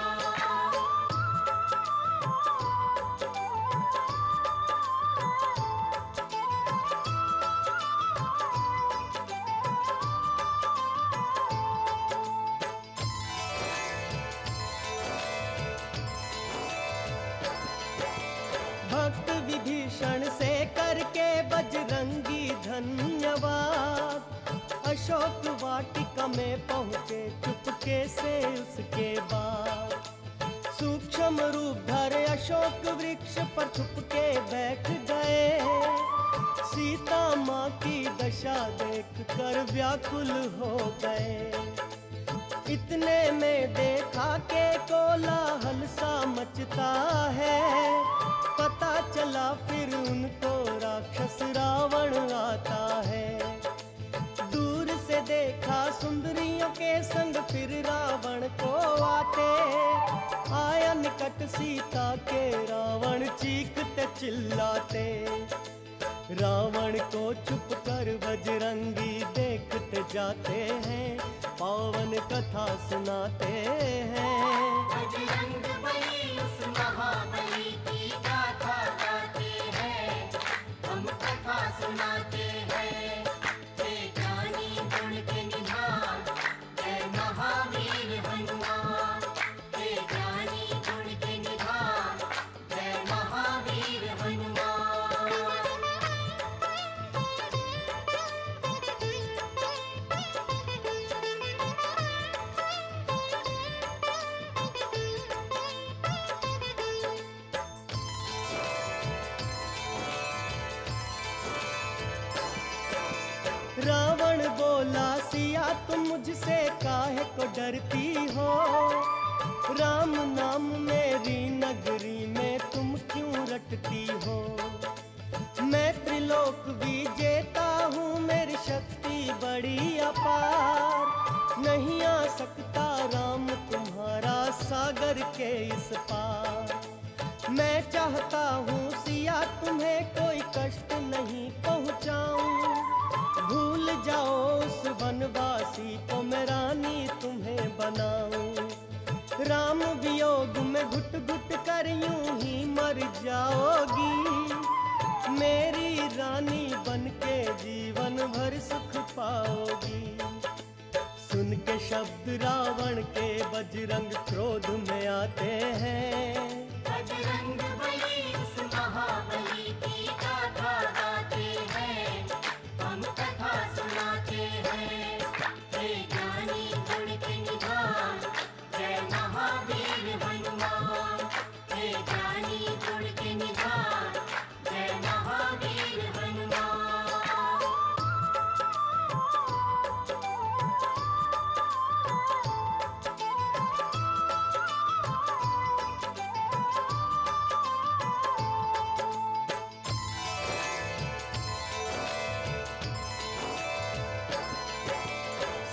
भक्त विभीषण से करके बजरंगी धन्यवाद, अशोक वाटिका में पहुँचे चुपके से उसके बाद। सूक्ष्म रूप धरे अशोक वृक्ष पर छुपके बैठ गए, सीता माँ की दशा देख कर व्याकुल हो गए। इतने में देखा के कोलाहल सा मचता है, पता चला फिर उनको राक्षस रावण आता है। दूर से देखा सुंदरियों के संग फिर रावण को आते, आया निकट सीता के रावण चीखते चिल्लाते। रावण को छुप कर बजरंगी देखते जाते हैं, पावन कथा सुनाते हैं। बजरंग बली उस महाबली की गाथा गाते हैं, हम कथा सुनाते हैं। हे ज्ञानी गुण के निधान, जय महावीर हनुमान। हे ज्ञानी गुण के निधान, जय महावीर हनुमान। बोला सिया तुम मुझसे काहे को डरती हो, राम नाम मेरी नगरी में तुम क्यों रटती हो। मैं त्रिलोक विजेता हूँ, मेरी शक्ति बड़ी अपार, नहीं आ सकता राम तुम्हारा सागर के इस पार। मैं चाहता हूँ सिया तुम्हें कोई कष्ट नहीं पहुँचाऊं, भूल जाओ उस वनवासी को मैं रानी तुम्हें बनाऊं। राम वियोग में घुट घुट कर यूं ही मर जाओगी, मेरी रानी बनके जीवन भर सुख पाओगी। सुन के शब्द रावण के बजरंग क्रोध में आते हैं, बजरंग बली उस महाबली की गाथा गाते हैं, हम कथा सुनाते हैं। हे ज्ञानी गुण के निधान, जय महावीर हनुमान। हे ज्ञानी गुण के निधान, जय महावीर हनुमान।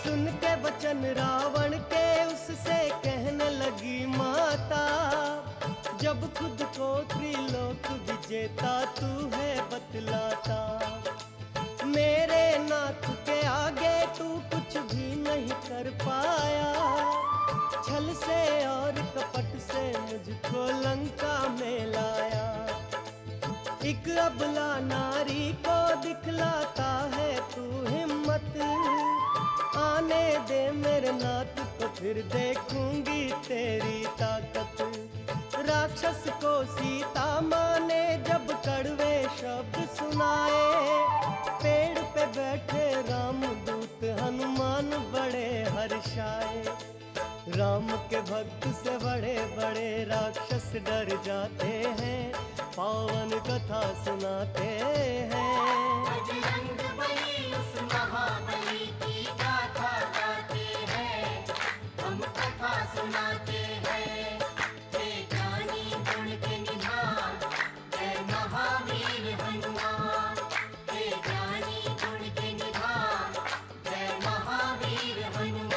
सुन के वचन रावण के उससे कहने लगी माता, जब खुद को त्रिलोक विजेता तू है बतलाता। मेरे नाथ के आगे तू कुछ भी नहीं कर पाया, छल से और कपट से मुझको लंका में लाया। एक अबला नारी को दिखलाता है तू हिम्मत, आने दे मेरे नाथ को फिर देखूंगी तेरी ताकत। राक्षस को सीता माँ ने जब कड़वे शब्द सुनाए, पेड़ पे बैठे रामदूत हनुमान बड़े हर्षाए। राम के भक्त से बड़े बड़े राक्षस डर जाते हैं, पावन कथा सुनाते हैं। बजरंग बली उस महाबली की गाथा गाते हैं, हम कथा सुनाते हैं। हे ज्ञानी गुण के निधान, जय महावीर हनुमान। हे ज्ञानी गुण के निधान, जय महावीर हनुमान।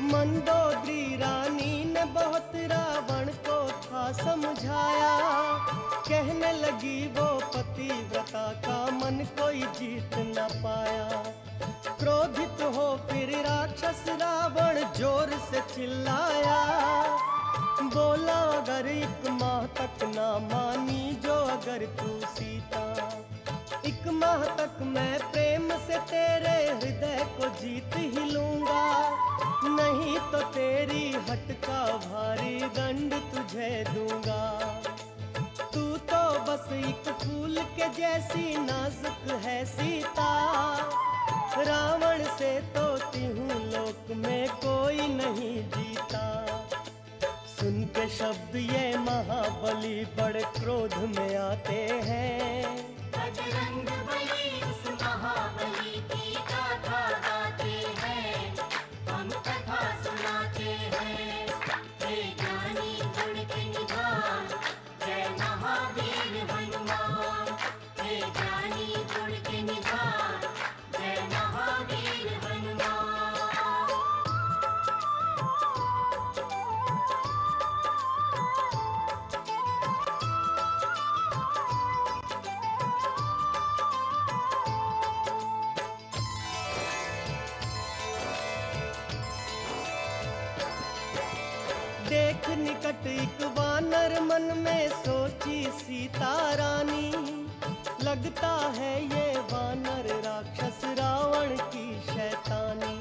मंदोदरी रानी ने बहुत रावण को था समझाया, कहने लगी वो पतिव्रता का मन कोई जीत न पाया। क्रोधित हो फिर राक्षस रावण जोर से चिल्लाया, बोला अगर एक माह तक ना मानी जो अगर तू सीता, एक माह तक मैं प्रेम से तेरे हृदय को जीत ही लूंगा, नहीं तो तेरी हट का भारी दंड तुझे दूंगा। तू तो बस एक फूल के जैसी नाजुक है सीता, रावण से तो तीहूं लोक में कोई नहीं जीता। सुन के शब्द ये महाबली बड़े क्रोध में आते हैं, बजरंग बली उस महाबली की गाथा गाते हैं, हम कथा सुनाते हैं। हे ज्ञानी गुण के निधान, जय महावीर हनुमान। हे ज्ञानी गुण के निधान, जय महावीर हनुमान। देख निकट एक वानर मन में सोची सीता रानी, लगता है ये वानर राक्षस रावण की शैतानी।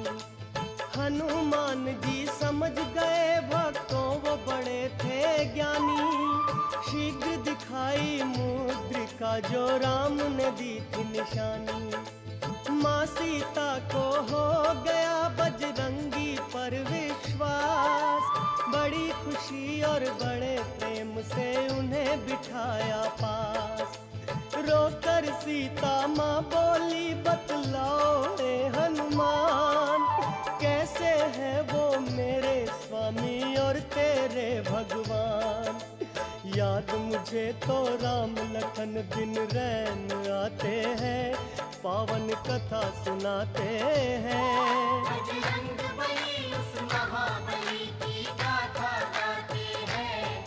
हनुमान जी समझ गए भक्तों वो बड़े थे ज्ञानी, शीघ्र दिखाई मुद्रिका जो राम ने दी थी निशानी। माँ सीता को हो गया बजरंगी पर विश्वास, बड़ी खुशी और बड़े प्रेम से उन्हें बिठाया पास। रोकर सीता माँ बोली बतलाओ रे हनुमान, कैसे है वो मेरे स्वामी और तेरे भगवान। याद मुझे तो राम लखन दिन रैन आते हैं, पावन कथा सुनाते हैं। बजरंग बली उस महाबली की गाथा गाते हैं,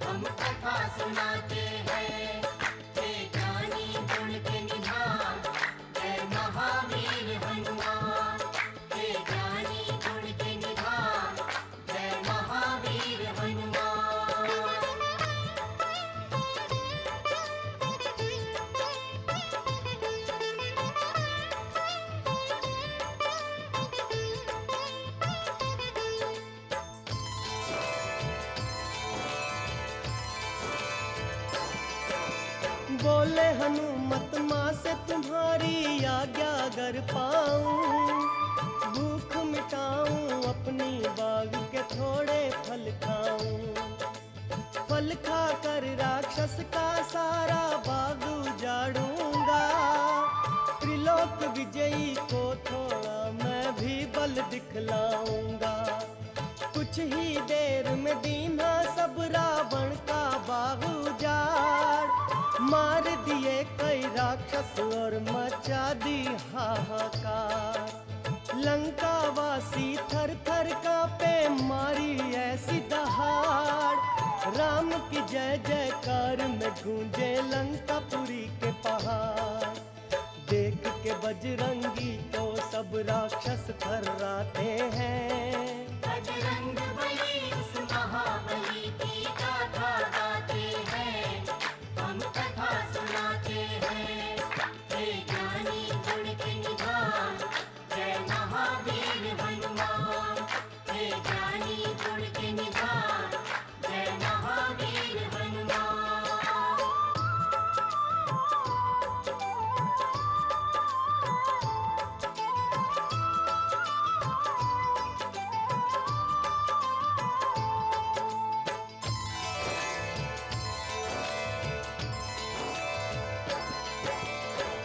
हम कथा सुनाते हैं। हे ज्ञानी गुण के निधान, जय महावीर हनुमान। हे ज्ञानी गुण के निधान, जय महावीर हनुमान। बोले हनुमत माँ से तुम्हारी आज्ञा अगर पाऊं, भूख मिटाऊं अपनी बाग के थोड़े फल खाऊं। फल खाकर राक्षस का सारा बाग उजाड़ूंगा, त्रिलोक विजयी को थोड़ा मैं भी बल दिखलाऊंगा। कुछ ही देर में दीना सब रावण का बाग उजाड़, मार दिए कई राक्षस और मचा दी हाहाकार। लंका वासी थर थर कांपे मारी ऐसी दहाड़, राम की जय जयकार में गूंजे लंकापुरी के पहाड़। देख के बजरंगी को सब राक्षस थर्राते हैं। बजरंग बली उस महाबली की गाथा गाते हैं, हम कथा सुनाते हैं। हे ज्ञानी गुण के निधान, जय महावीर हनुमान। हे ज्ञानी गुण के निधान, जय महावीर हनुमान।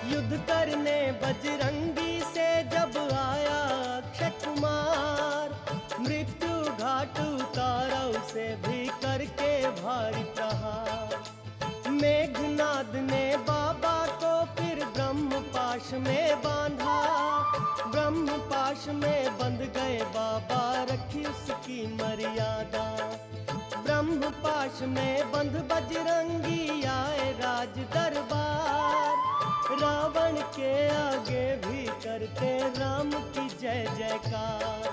युद्ध करने बजरंगी से जब आया अक्षय कुमार, मृत्यु घाट उतारा उसे भी करके भारी प्रहार। मेघनाद ने बाबा को फिर ब्रह्म पाश में बांधा, ब्रह्म पाश में बंध गए बाबा, रखी उसकी मर्यादा। ब्रह्म पाश में बंध बजरंगी आए राज दरबार, रावण के आगे भी करते राम की जय जयकार।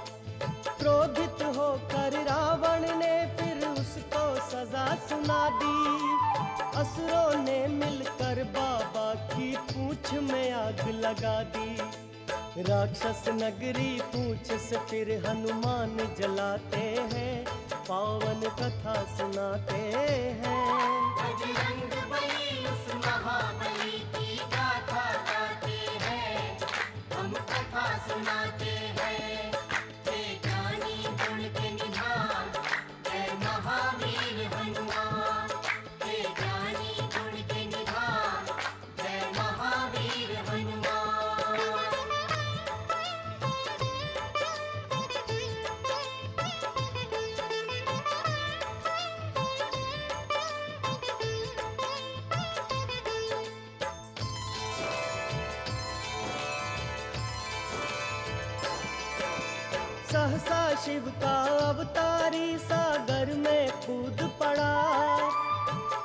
क्रोधित होकर रावण ने फिर उसको सजा सुना दी, असुरों ने मिलकर बाबा की पूंछ में आग लगा दी। राक्षस नगरी पूंछ से फिर हनुमान जलाते हैं, पावन कथा सुनाते हैं। बजरंग बली उस महाबली की गाथा गाते हैं, हम कथा सुनाते हैं। हे ज्ञानी गुण के निधान, जय महावीर हनुमान। हे ज्ञानी गुण के निधान, जय महावीर हनुमान। सहसा शिव का अवतारी सागर में कूद पड़ा,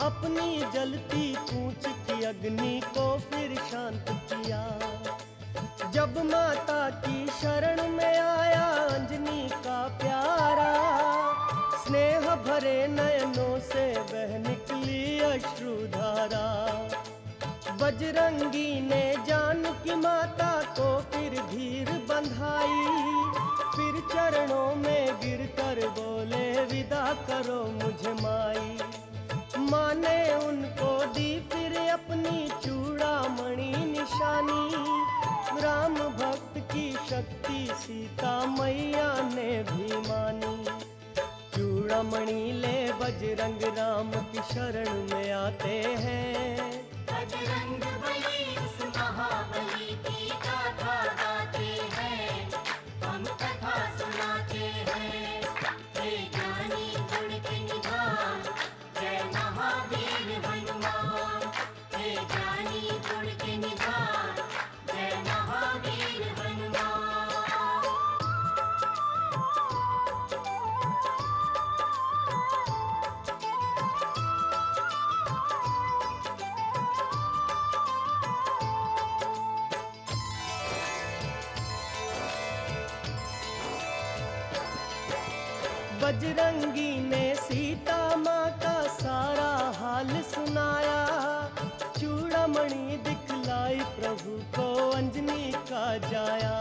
अपनी जलती पूंछ की अग्नि को फिर शांत किया। जब माता की शरण में आया अंजनी का प्यारा, स्नेह भरे नयनों से बह निकली अश्रुधारा। बजरंगी ने जानकी माता को फिर धीर बंधाई, फिर चरणों में गिरकर बोले विदा करो मुझे माई। माँ ने उनको दी फिर अपनी चूड़ामणि ले बजरंग राम की शरण में आते हैं। बजरंग बली उस महाबली की गाथा गाते हैं, हम कथा सुनाते हैं। हे ज्ञानी गुण के निधान, जय महावीर हनुमान। हे ज्ञानी गुण के निधान, जय महावीर हनुमान। बजरंगी ने सीता माँ का सारा हाल सुनाया, चूड़ामणि दिखलाई प्रभु को अंजनी का जाया।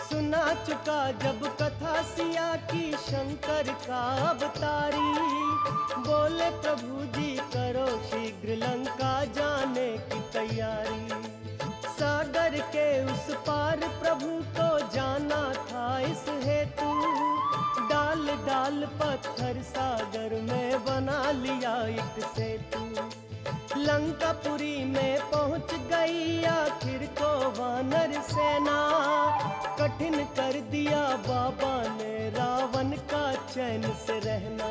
सुना चुका जब कथा सिया की शंकर का अवतारी, बोले प्रभु जी करो शीघ्र लंका जाने की तैयारी। सागर के उस पार प्रभु को जाना था इस हेतु, डाल डाल पत्थर सागर में बना लिया एक सेतु। लंकापुरी में पहुंच गई आखिर को वानर सेना, कठिन कर दिया बाबा ने रावण का चैन से रहना।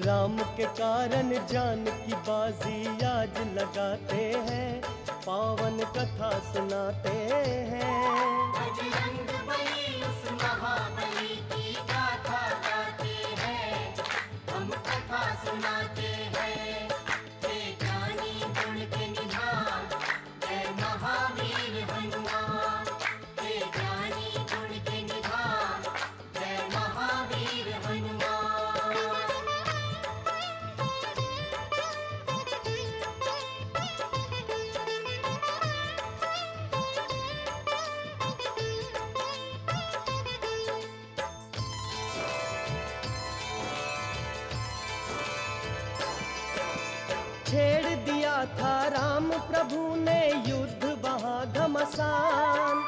राम के कारण जान की बाजी आज लगाते हैं, पावन कथा सुनाते हैं। बजरंग बली उस महाबली की गाथा गाते हैं, हम कथा सुनाते हैं। हे ज्ञानी गुण के निधान, जय महावीर हनुमान। हे ज्ञानी गुण के निधान, जय महावीर हनुमान। छेड़ दिया था राम प्रभु ने युद्ध वहाँ घमासान,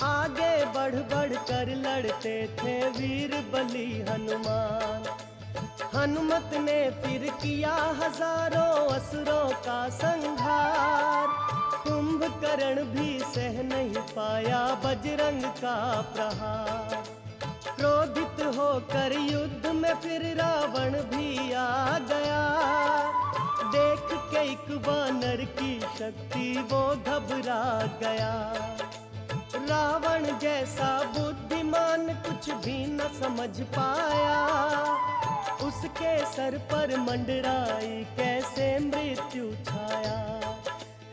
आगे बढ़ बढ़ कर लड़ते थे वीर बली हनुमान। हनुमत ने फिर किया हजारों असुरों का संहार, कुंभकर्ण भी सह नहीं पाया बजरंग का प्रहार। क्रोधित होकर युद्ध में फिर रावण भी आ गया, देख के एक वानर की शक्ति वो घबरा गया। रावण जैसा बुद्धिमान कुछ भी न समझ पाया, उसके सर पर मंडराई कैसे मृत्यु छाया।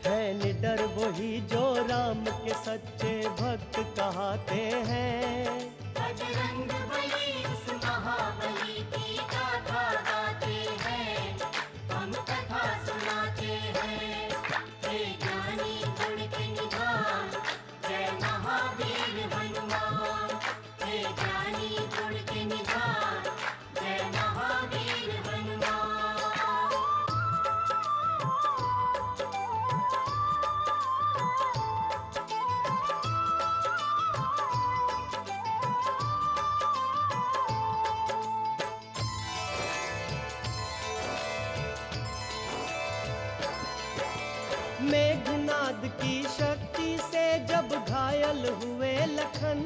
है निडर वही जो राम के सच्चे भक्त कहते हैं। बजरंग बली उस महाबली की गाथा गाते हैं, हम कथा सुनाते हैं। हे ज्ञानी गुण के निधान, जय महावीर हनुमान। हे ज्ञानी गुण के निधान, जय महावीर हनुमान। मेघनाद की शक्ति से जब घायल हुए लखन,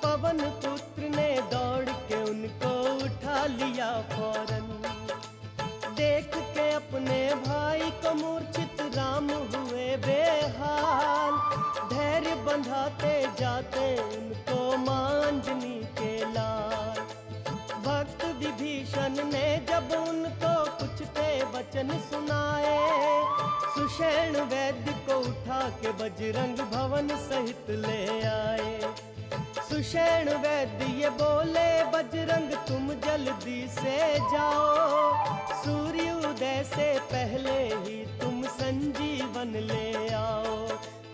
पवन पुत्र ने दौड़ के उनको उठा लिया फौरन। देख के अपने भाई को मूर्छित राम हुए बेहाल, धैर्य बंधाते जाते उनको मांजनी के लाल। भक्त विभीषण ने जब उनको कुछ ते वचन सुनाए, सुषेण वैद्य को उठा के बजरंग भवन सहित ले आए। सुषेण वैद्य ये बोले बजरंग तुम जल्दी से जाओ, सूर्य उदय से पहले ही तुम संजीवन ले आओ।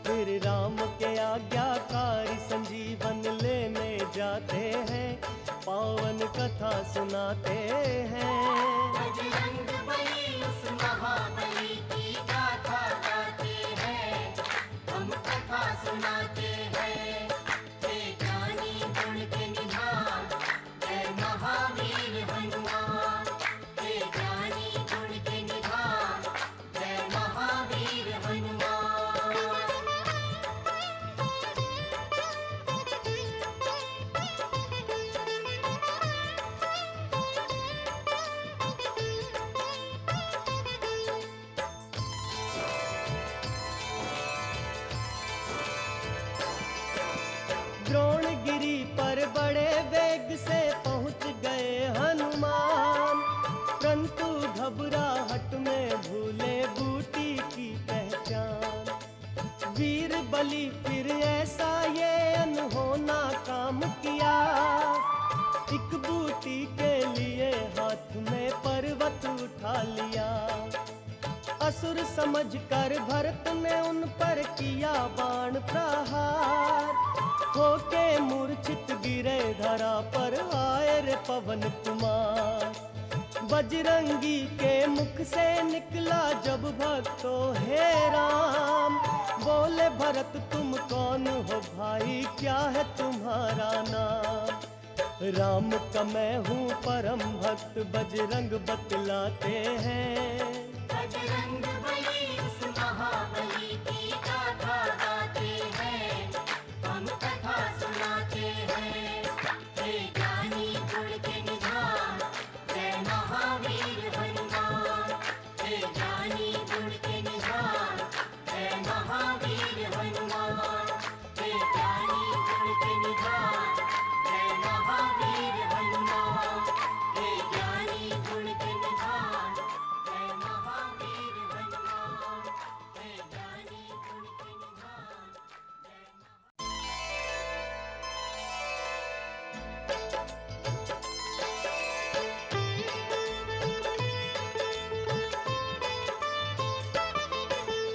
फिर राम के आज्ञाकारी संजीवन लेने जाते हैं, पावन कथा सुनाते हैं। बजरंग बली उस महाबली की गाथा गाते हैं, हम कथा सुनाते हैं। हे ज्ञानी गुण के निधान, जय महावीर पर बड़े वेग से पहुंच गए हनुमान, परंतु घबराहट में भूले बूटी की पहचान। वीर बलि फिर ऐसा ये अनहोना काम किया, एक बूटी के लिए हाथ में पर्वत उठा लिया। असुर समझकर भरत ने उन पर किया बाण प्रहार, होके मूर्छित गिरे धरा पर आए रे पवन कुमार। बजरंगी के मुख से निकला जब भक्तो हे राम, बोले भरत तुम कौन हो भाई, क्या है तुम्हारा नाम। राम का मैं हूँ परम भक्त, बजरंग बतलाते हैं। बजरंग बली उस महाबली की गाथा गाते हैं, हम कथा सुनाते हैं। हे ज्ञानी गुण के निधान, जय महावीर हनुमान। हे ज्ञानी गुण के निधान, जय महावीर हनुमान। हे ज्ञानी गुण के निधान, जय महावीर हनुमान। हे ज्ञानी गुण के निधान, जय महावीर हनुमान। हे ज्ञानी गुण के निधान, जय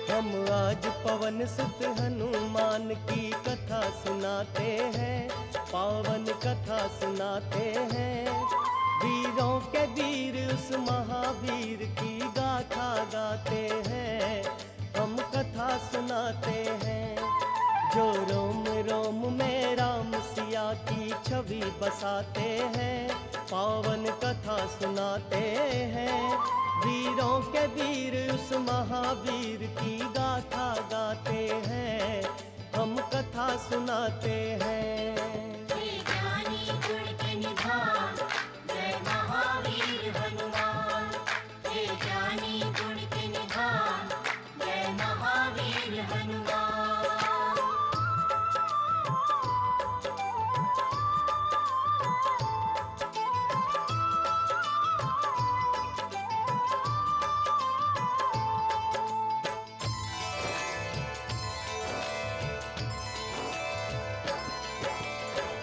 हम आज पवन सुत हनुमान की कथा सुनाते हैं, पावन कथा सुनाते हैं। वीरों के वीर उस महावीर की गाथा गाते हैं, हम कथा सुनाते हैं। जो रोम रोम में राम सिया की छवि बसाते हैं, पावन कथा सुनाते हैं। वीरों के वीर उस महावीर की गाथा गाते हैं, हम कथा सुनाते हैं। हे ज्ञानी गुण के निधान, जय महावीर हनुमान। हे ज्ञानी गुण के निधान, जय महावीर हनुमान।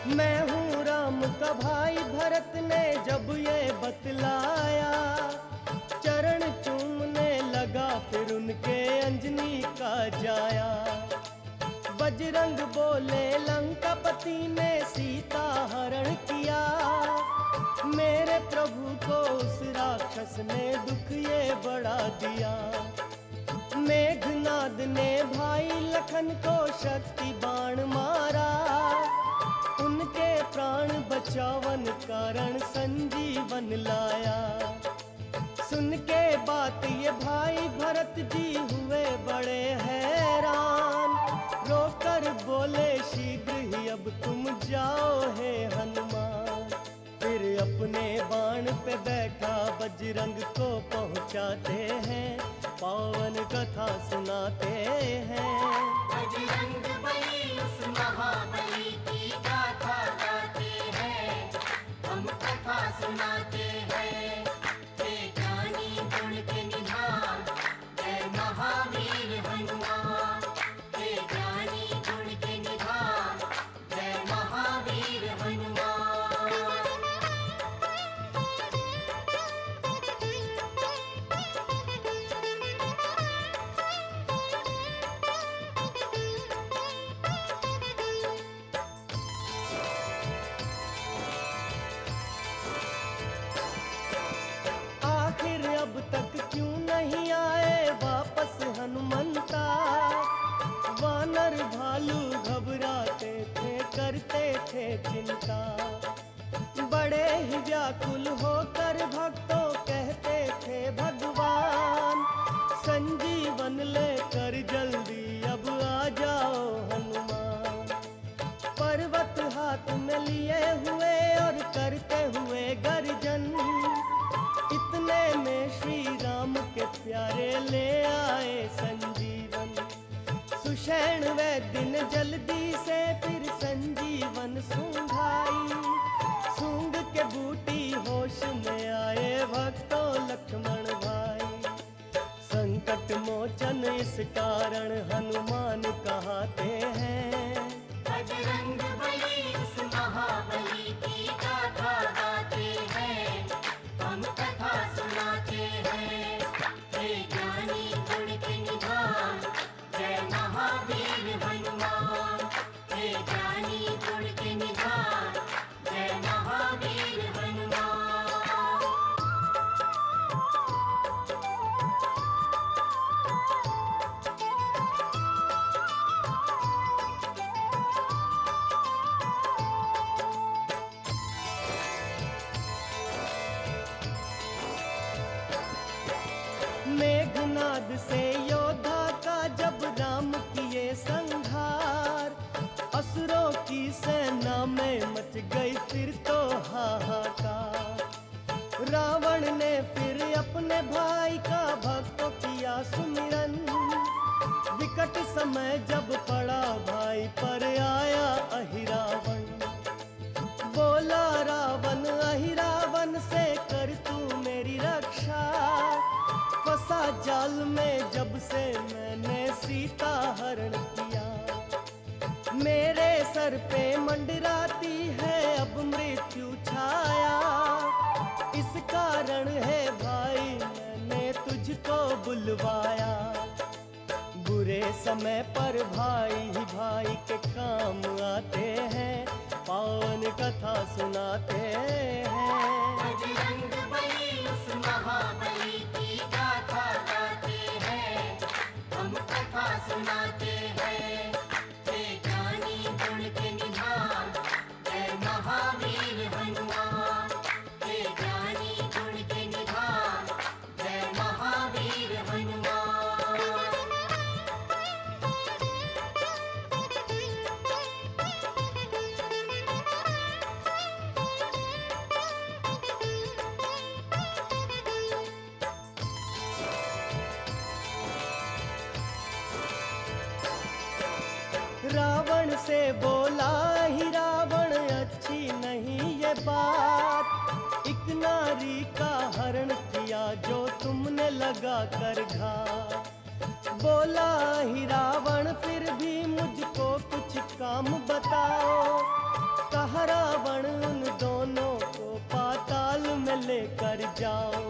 मैं हूँ राम का भाई, भरत ने जब ये बतलाया, चरण चूमने लगा फिर उनके अंजनी का जाया। बजरंग बोले लंकापति ने सीता हरण किया, मेरे प्रभु को उस राक्षस ने दुख ये बड़ा दिया। मेघनाद ने भाई लखन को शक्ति बाण मारा, उनके प्राण बचावन कारण संजीवन लाया। सुन के बात ये भाई भरत जी हुए बड़े हैरान, रोकर बोले शीघ्र ही अब तुम जाओ हे हनुमान। फिर अपने बाण पे बैठा बजरंग को पहुंचाते हैं, पावन कथा सुनाते हैं। बजरंग बली उस महाबली की गाथा गाते हैं, हम कथा सुनाते हैं। हे ज्ञानी गुण के निधान, जय महावीर हनुमान। हे ज्ञानी गुण के निधान, जय महावीर हनुमान। आखिर अब तक क्यों नहीं आए वापस हनुमंता। वानर भालू घबराते थे, करते थे चिंता। बड़े ही व्याकुल होकर भक्तों कहते थे भगवान, संजीवन लेकर जल्दी अब आ जाओ हनुमान। पर्वत हाथ में लिए हुए और करते हुए गर्जन, इतने में श्री राम के प्यारे ले आए संजीवन। सुषैण वैद्य ने जल्दी से फिर संजीवन सूंघाया, कारण हनुमान कहाते हैं। बजरंग बली उस महाबली की गाथा गाते हैं, हम कथा सुनाते हैं। हे ज्ञानी गुण के निधान, जय महावीर हनुमान। हे ज्ञानी गुण के निधान, जय महावीर हनुमान। मेघनाद से योद्धा का जब राम किए संहार, असुरों की सेना में मच गई फिर तो हाहाकार। रावण ने फिर अपने भाई का भक्तों किया सुमिरन, विकट समय जब पड़ा भाई पर आया अहिरावण। बोला रावण अहिरावण से कर तू मेरी रक्षा, फंसा जाल में जब से मैंने सीता हरण किया। मेरे सर पे मंडराती है अब मृत्यु छाया, इस कारण है भाई मैंने तुझको बुलवाया। बुरे समय पर भाई ही भाई के काम आते हैं, पावन कथा सुनाते हैं। बजरंग बली उस महाबली की गाथा गाते हैं, हम कथा सुनाते हैं। हे ज्ञानी गुण के निधान, जय महावीर हनुमान। हे ज्ञानी गुण के निधान, जय महावीर हनुमान। रावण से बोला ही रावण अच्छी नहीं ये बात, एक नारी का हरण किया जो तुमने लगा कर घात। बोला ही रावण फिर भी मुझको कुछ काम बताओ, कहा रावण उन दोनों को पाताल में लेकर जाओ।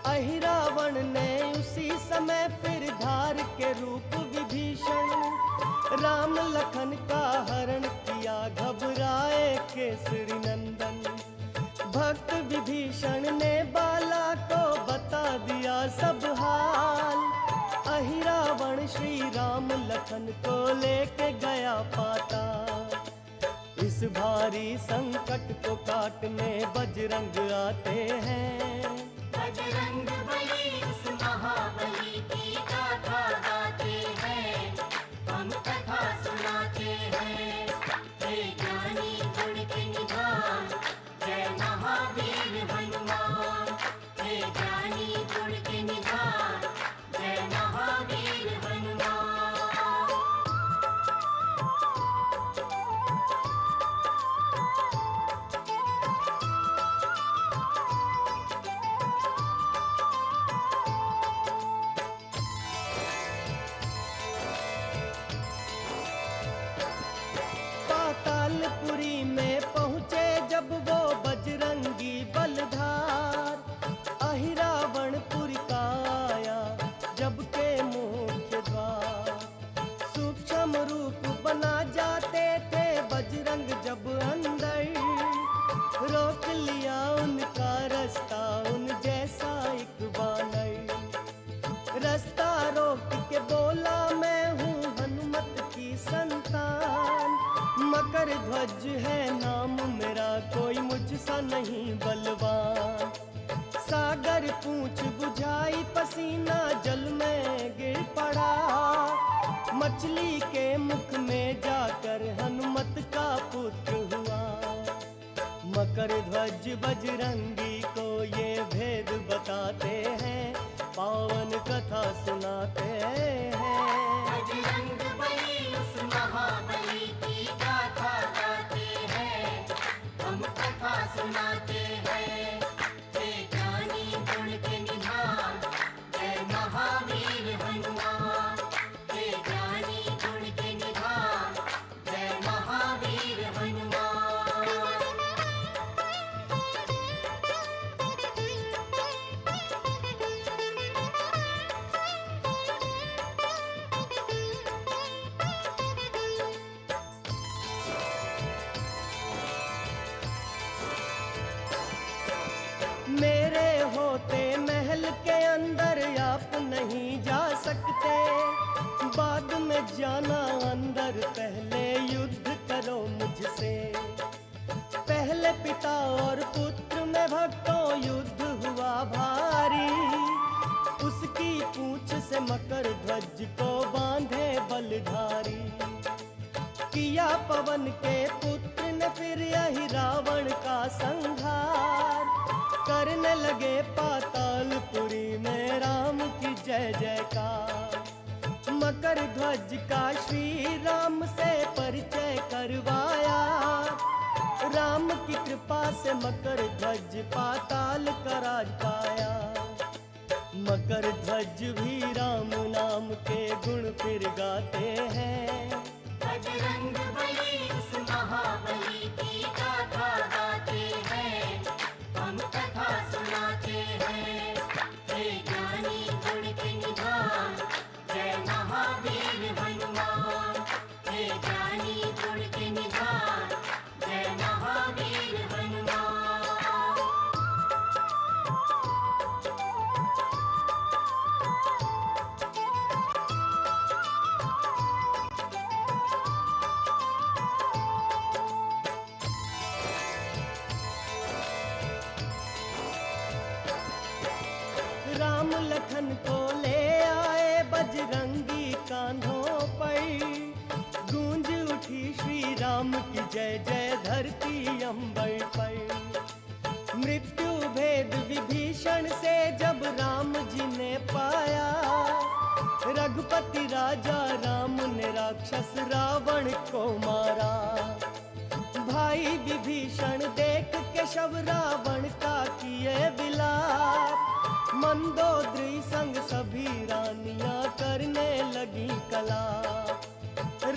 अहिरावण ने उसी समय फिर धार के रूप विभीषण, राम लखन का हरण किया घबराए केसरी नंदन। भक्त विभीषण ने बाला को बता दिया सब हाल, अहिरावण श्री राम लखन को लेके गया पाताल। इस भारी संकट को काटने बजरंग आते हैं। बजरंग बली उस महाबली की गाथा गाते हैं, हम कथा सुनाते हैं। हे ज्ञानी गुण के निधान, जय महावीर हनुमान। हे ज्ञानी गुण के निधान, जय महावीर हनुमान। पातालपुरी में पहुँचे जब वो बजरंगी बलधार, अहिरावणपुरी का आया जब के मुख्य द्वार। सूक्ष्म रूप बना जाते थे बजरंग जब अंदर, रोक लिया उनका रास्ता उन जैसा एक वानर। रास्ता रोक के बोला मैं हूँ हनुमत की संतान, मकर ध्वज है नाम मेरा कोई मुझसा नहीं बलवान। सागर पूंछ बुझाई पसीना जल में गिर पड़ा, मछली के मुख में जाकर हनुमत का पुत्र हुआ। मकर ध्वज बजरंगी को ये भेद बताते हैं, पावन कथा सुनाते हैं। बजरंग बली उस महाबली की गाथा गाते हैं, हम कथा सुनाते हैं। हे ज्ञानी गुण के निधान, जय महावीर हनुमान। तरफ नहीं जा सकते, बाद में जाना अंदर, पहले युद्ध करो मुझसे। पहले पिता और पुत्र में भक्तों युद्ध हुआ भारी, उसकी पूंछ से मकर ध्वज को बांधे बलधारी। किया पवन के पुत्र ने फिर यही रावण का संहार, करने लगे पातालपुरी में राम की जय जयकार। मकर ध्वज का श्री राम से परिचय करवाया, राम की कृपा से मकर ध्वज पाताल का राज पाया। मकर ध्वज भी राम नाम के गुण फिर गाते हैं, बजरंग बली उस महाबली की गाथा गाते हैं, हम कथा सुनाते हैं। हे ज्ञानी गुण के निधान, जय महावीर हनुमान। हे ज्ञानी गुण के निधान, जय महावीर हनुमान। राम लखन को ले आए बजरंगी कांधों पर, गूंज उठी श्री राम की जय जय धरती अंबर पर। मृत्यु भेद विभीषण से जब राम जी ने पाया, रघुपति राजा राम ने राक्षस रावण को मारा। भाई विभीषण देख के शव रावण का किए विलाप, मंदोदरी संग सभी रानियां करने लगी कला।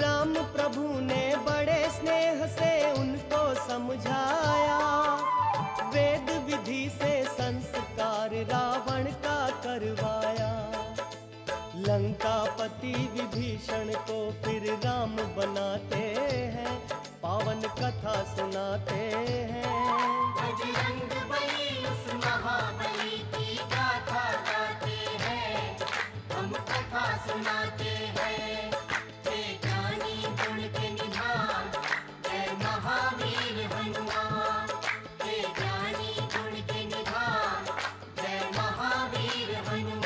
राम प्रभु ने बड़े स्नेह से उनको समझाया, वेद विधि से संस्कार रावण का करवाया। लंकापति विभीषण को फिर राम बनाते हैं, पावन कथा सुनाते हैं। बजरंग बली उस महाबली की गाथा गाते हैं, हम कथा सुनाते हैं। हे ज्ञानी गुण के निधान, जय महावीर हनुमान। हे ज्ञानी गुण के निधान, जय महावीर हनुमान।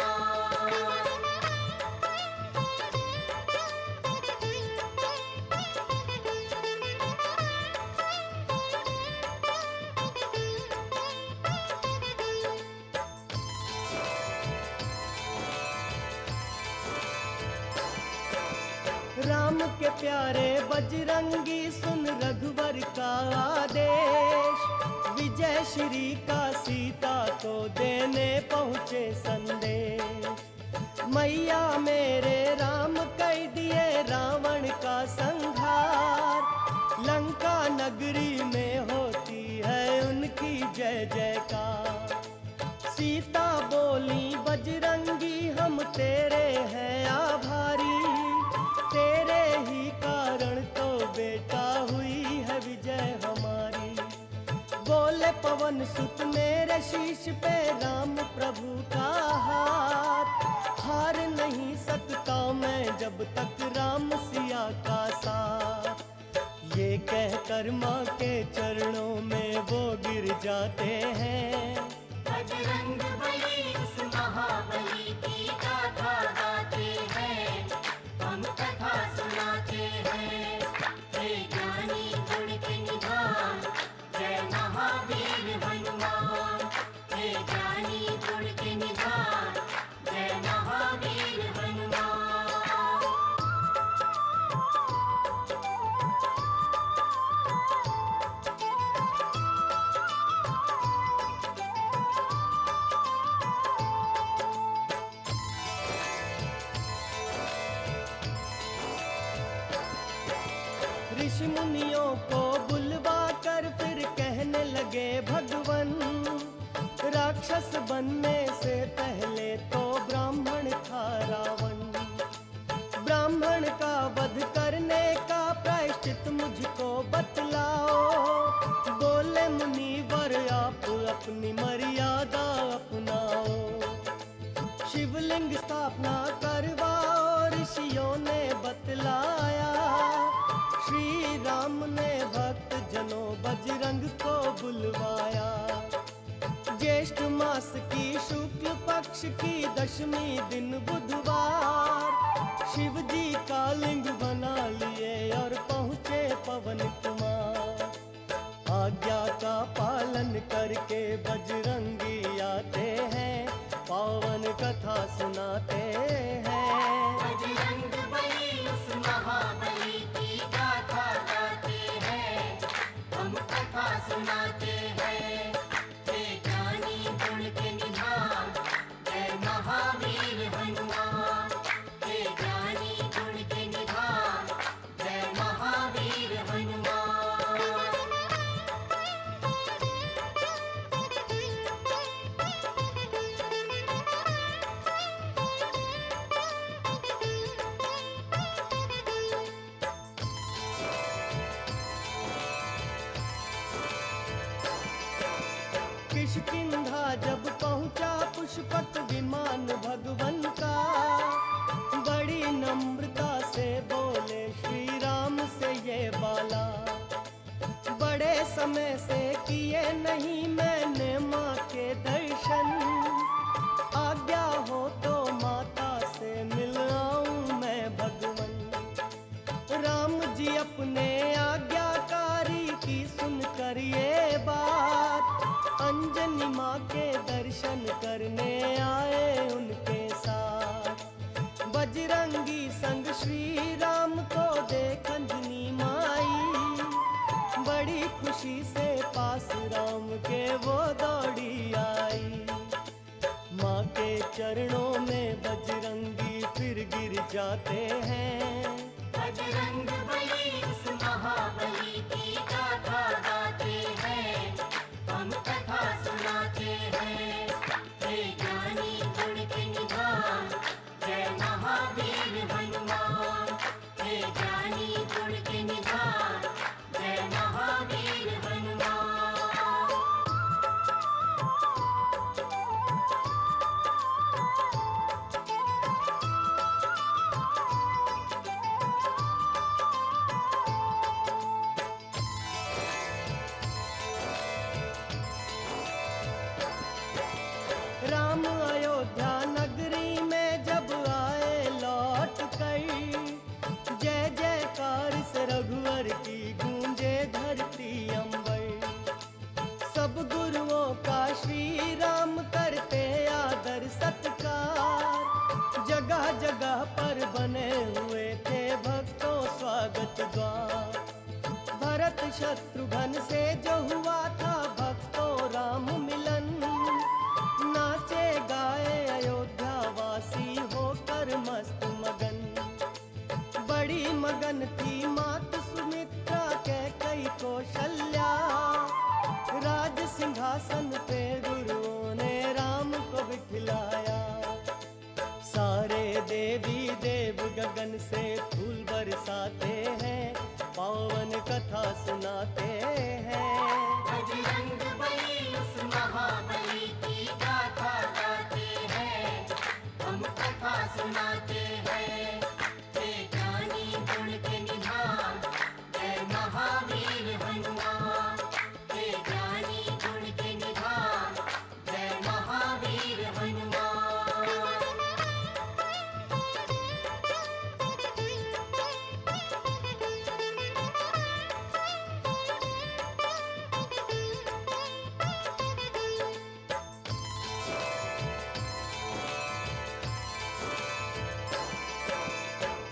राम के प्यारे बजरंगी सुन रघुवर का आदेश, विजय श्री का सीता को देने पहुँचे संदेश। मैया मेरे राम कर दिए रावण का संहार, लंका नगरी में होती है उनकी जय जयकार। सीता बोली बजरंगी हम तेरे हैं आभारी, तेरे ही कारण तो बेटा हुई है विजय हमारी। बोले पवन सुत मेरे शीश पे राम प्रभु का हाथ, हार नहीं सकता मैं जब तक राम सिया का साथ। ये कहकर माँ के चरणों में वो गिर जाते हैं, बजरंग बली उस महाबली की गाथा गाते हैं, हम कथा सुनाते हैं। हे ज्ञानी गुण के निधान, जय महावीर हनुमान। हे ज्ञानी गुण के निधान, जय महावीर हनुमान। ऋषि मुनियों को बुलवा कर फिर कहने लगे भगवन, राक्षस बनने से पहले तो ब्राह्मण था रावण। ब्राह्मण का वध करने का प्रायश्चित मुझको बतलाओ। बोले मुनिवर आप अपनी मर्यादा अपनाओ। शिवलिंग स्थापना करवा ऋषियों ने बतलाया। श्री राम ने भक्त जनों बजरंग को बुलवाया। ज्येष्ठ मास की शुक्ल पक्ष की दशमी दिन बुधवार शिव जी का लिंग बना लिए और पहुँचे पवन कुमार। आज्ञा का पालन करके बजरंगी आते हैं, पावन कथा सुनाते हैं। बजरंग बली उस महाबली की गाथा गाते हैं, हम कथा सुनाते हैं। हे ज्ञानी गुण के निधान, जय महावीर हनुमान। हे ज्ञानी गुण के निधान, जय महावीर हनुमान। किष्किंधा जब पहुंचा पुष्पक विमान भगवन का, बड़ी नम्रता से बोले श्री राम से ये बाला। बड़े समय से किए नहीं मैंने माँ के दर्शन, आज्ञा हो तो माता से मिल आऊं मैं भगवन। राम जी अपने आज्ञाकारी की सुनकर ये बात, अंजनी माँ के दर्शन करने आए उनके साथ। बजरंगी संग श्री राम को देख अंजनी माई, बड़ी खुशी से पास राम के वो दौड़ी आई। माँ के चरणों में बजरंगी फिर गिर जाते हैं। बजरंग बली उस महाबली की गाथा गाते हैं, हम कथा सुनाते हैं। हे ज्ञानी गुण के निधान, जय महावीर हनुमान। हे ज्ञानी गुण के निधान, जय महावीर हनुमान। राम अयोध्या नगरी में जब आए लौट कर, जय जयकार से रघुवर की गूंजे धरती अंबर। सब गुरुओं का श्री राम करते आदर सत्कार, जगह जगह पर बने हुए थे भक्तों स्वागत द्वार। भरत शत्रुघ्न से जो हुआ था भक्तों राम मिलन, नाचे गाए अयोध्या वासी होकर मस्त मगन। बड़ी मगन थी मात सुमित्रा कैकई कौशल्या, राज सिंहासन पे गुरुओं ने राम को बिठलाया। सारे देवी देव गगन से फूल बरसाते हैं, पावन कथा सुनाते हैं। बजरंग बली उस महाबली की गाथा गाते हैं, हम कथा सुनाते हैं। हे ज्ञानी गुण के निधान, जय महावीर हनुमान। हे ज्ञानी गुण के निधान, जय महावीर हनुमान।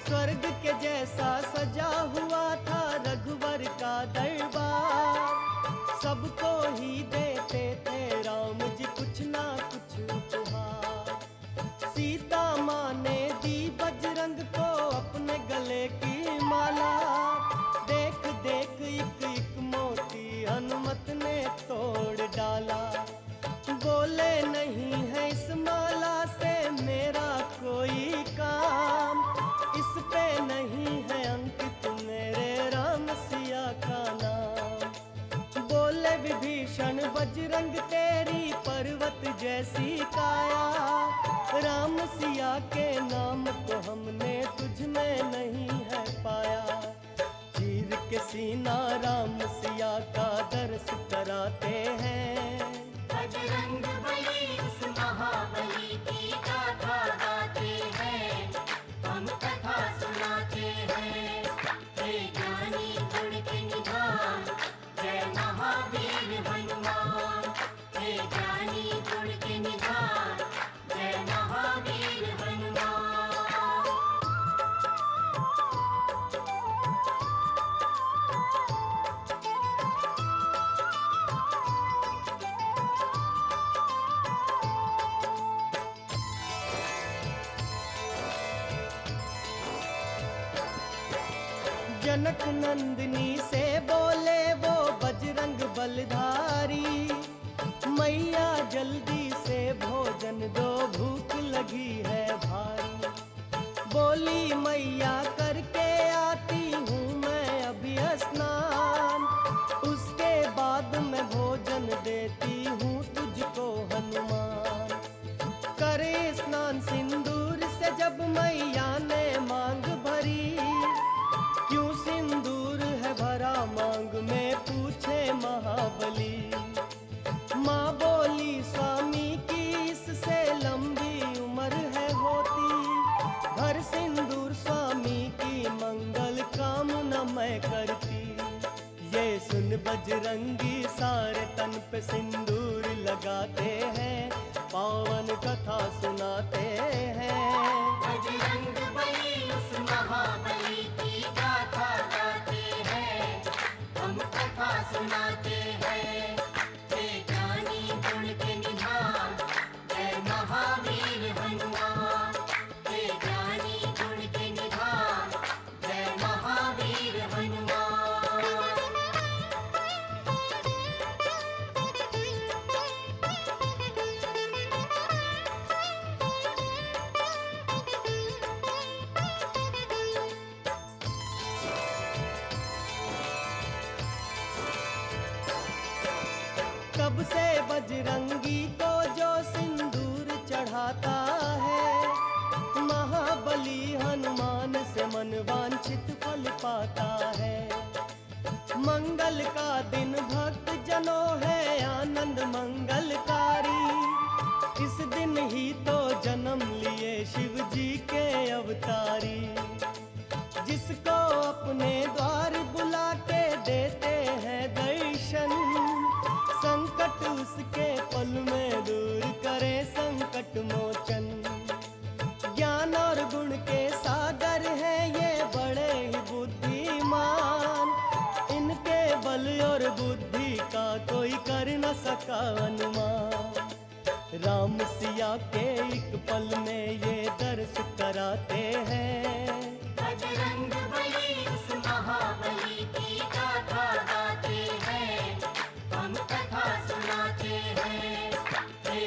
स्वर्ग के जैसा सजा हुआ था रघुवर का दरबार, सबको ही देते थे राम जी कुछ ना कुछ उपहार। सीता माँ ने दी बजरंग को अपने गले की माला, देख देख एक एक मोती हनुमत ने तोड़ डाला। बोले नहीं है इस माला से मेरा कोई काम, इस पे नहीं है अंकित मेरे राम सिया का नाम। बोले विभीषण बजरंग तेरी पर्वत जैसी काया, राम सिया के नाम को हमने तुझ में नहीं है पाया। चीर के सीना राम सिया का दर्श कराते हैं। बजरंग बली उस महाबली की गाथा गाते हैं, हम कथा सुनाते हैं। हे ज्ञानी गुण के निधान, जय महावीर हनुमान। हे ज्ञानी गुण के निधान, जय महावीर हनुमान। जनक नंदिनी से बोले वो बजरंग बलधारी, मैया जल्दी से भोजन दो, भूख लगी है भारी। बोली मैया करके आती हूँ मैं अभी स्नान, उसके बाद मैं भोजन देती हूँ तुझको हनुमान। करे स्नान सिंदूर से जब मैया ने मांग भरी, क्यों सिंदूर है भरा मांग में, पूछे महाबली। माँ बोली स्वामी की इससे लंबी उम्र है होती, घर सिंदूर स्वामी की मंगल कामना मैं करती। ये सुन बजरंगी सारे तन पे सिंदूर लगाते हैं, पावन कथा सुनाते हैं। बजरंग बली उस महाबली की गाथा गाते हैं, हम कथा सुनाते हैं। हे ज्ञानी गुण के निधान, जय महावीर हनुमान। हे ज्ञानी गुण के निधान, जय महावीर हनुमान। कब से बजरंगी को जो सिंदूर चढ़ाता है, महाबली हनुमान से मन वांछित फल पाता है। मंगल का दिन भक्त जनों है आनंद मंगलकारी, इस दिन ही तो जन्म लिए शिव जी के अवतारी। जिसको अपने द्वार बुला के देते हैं दर्शन, संकट उसके पल में दूर करे संकट मोचन। ज्ञान और गुण के सागर है ये बड़े ही बुद्धिमान, इनके बल और बुद्धि का कोई कर न सका अनुमान। राम सिया के एक पल में ये दर्श कराते हैं। बजरंग बली उस महाबली की गाथा गाते हैं, हम कथा सुनाते हैं। हे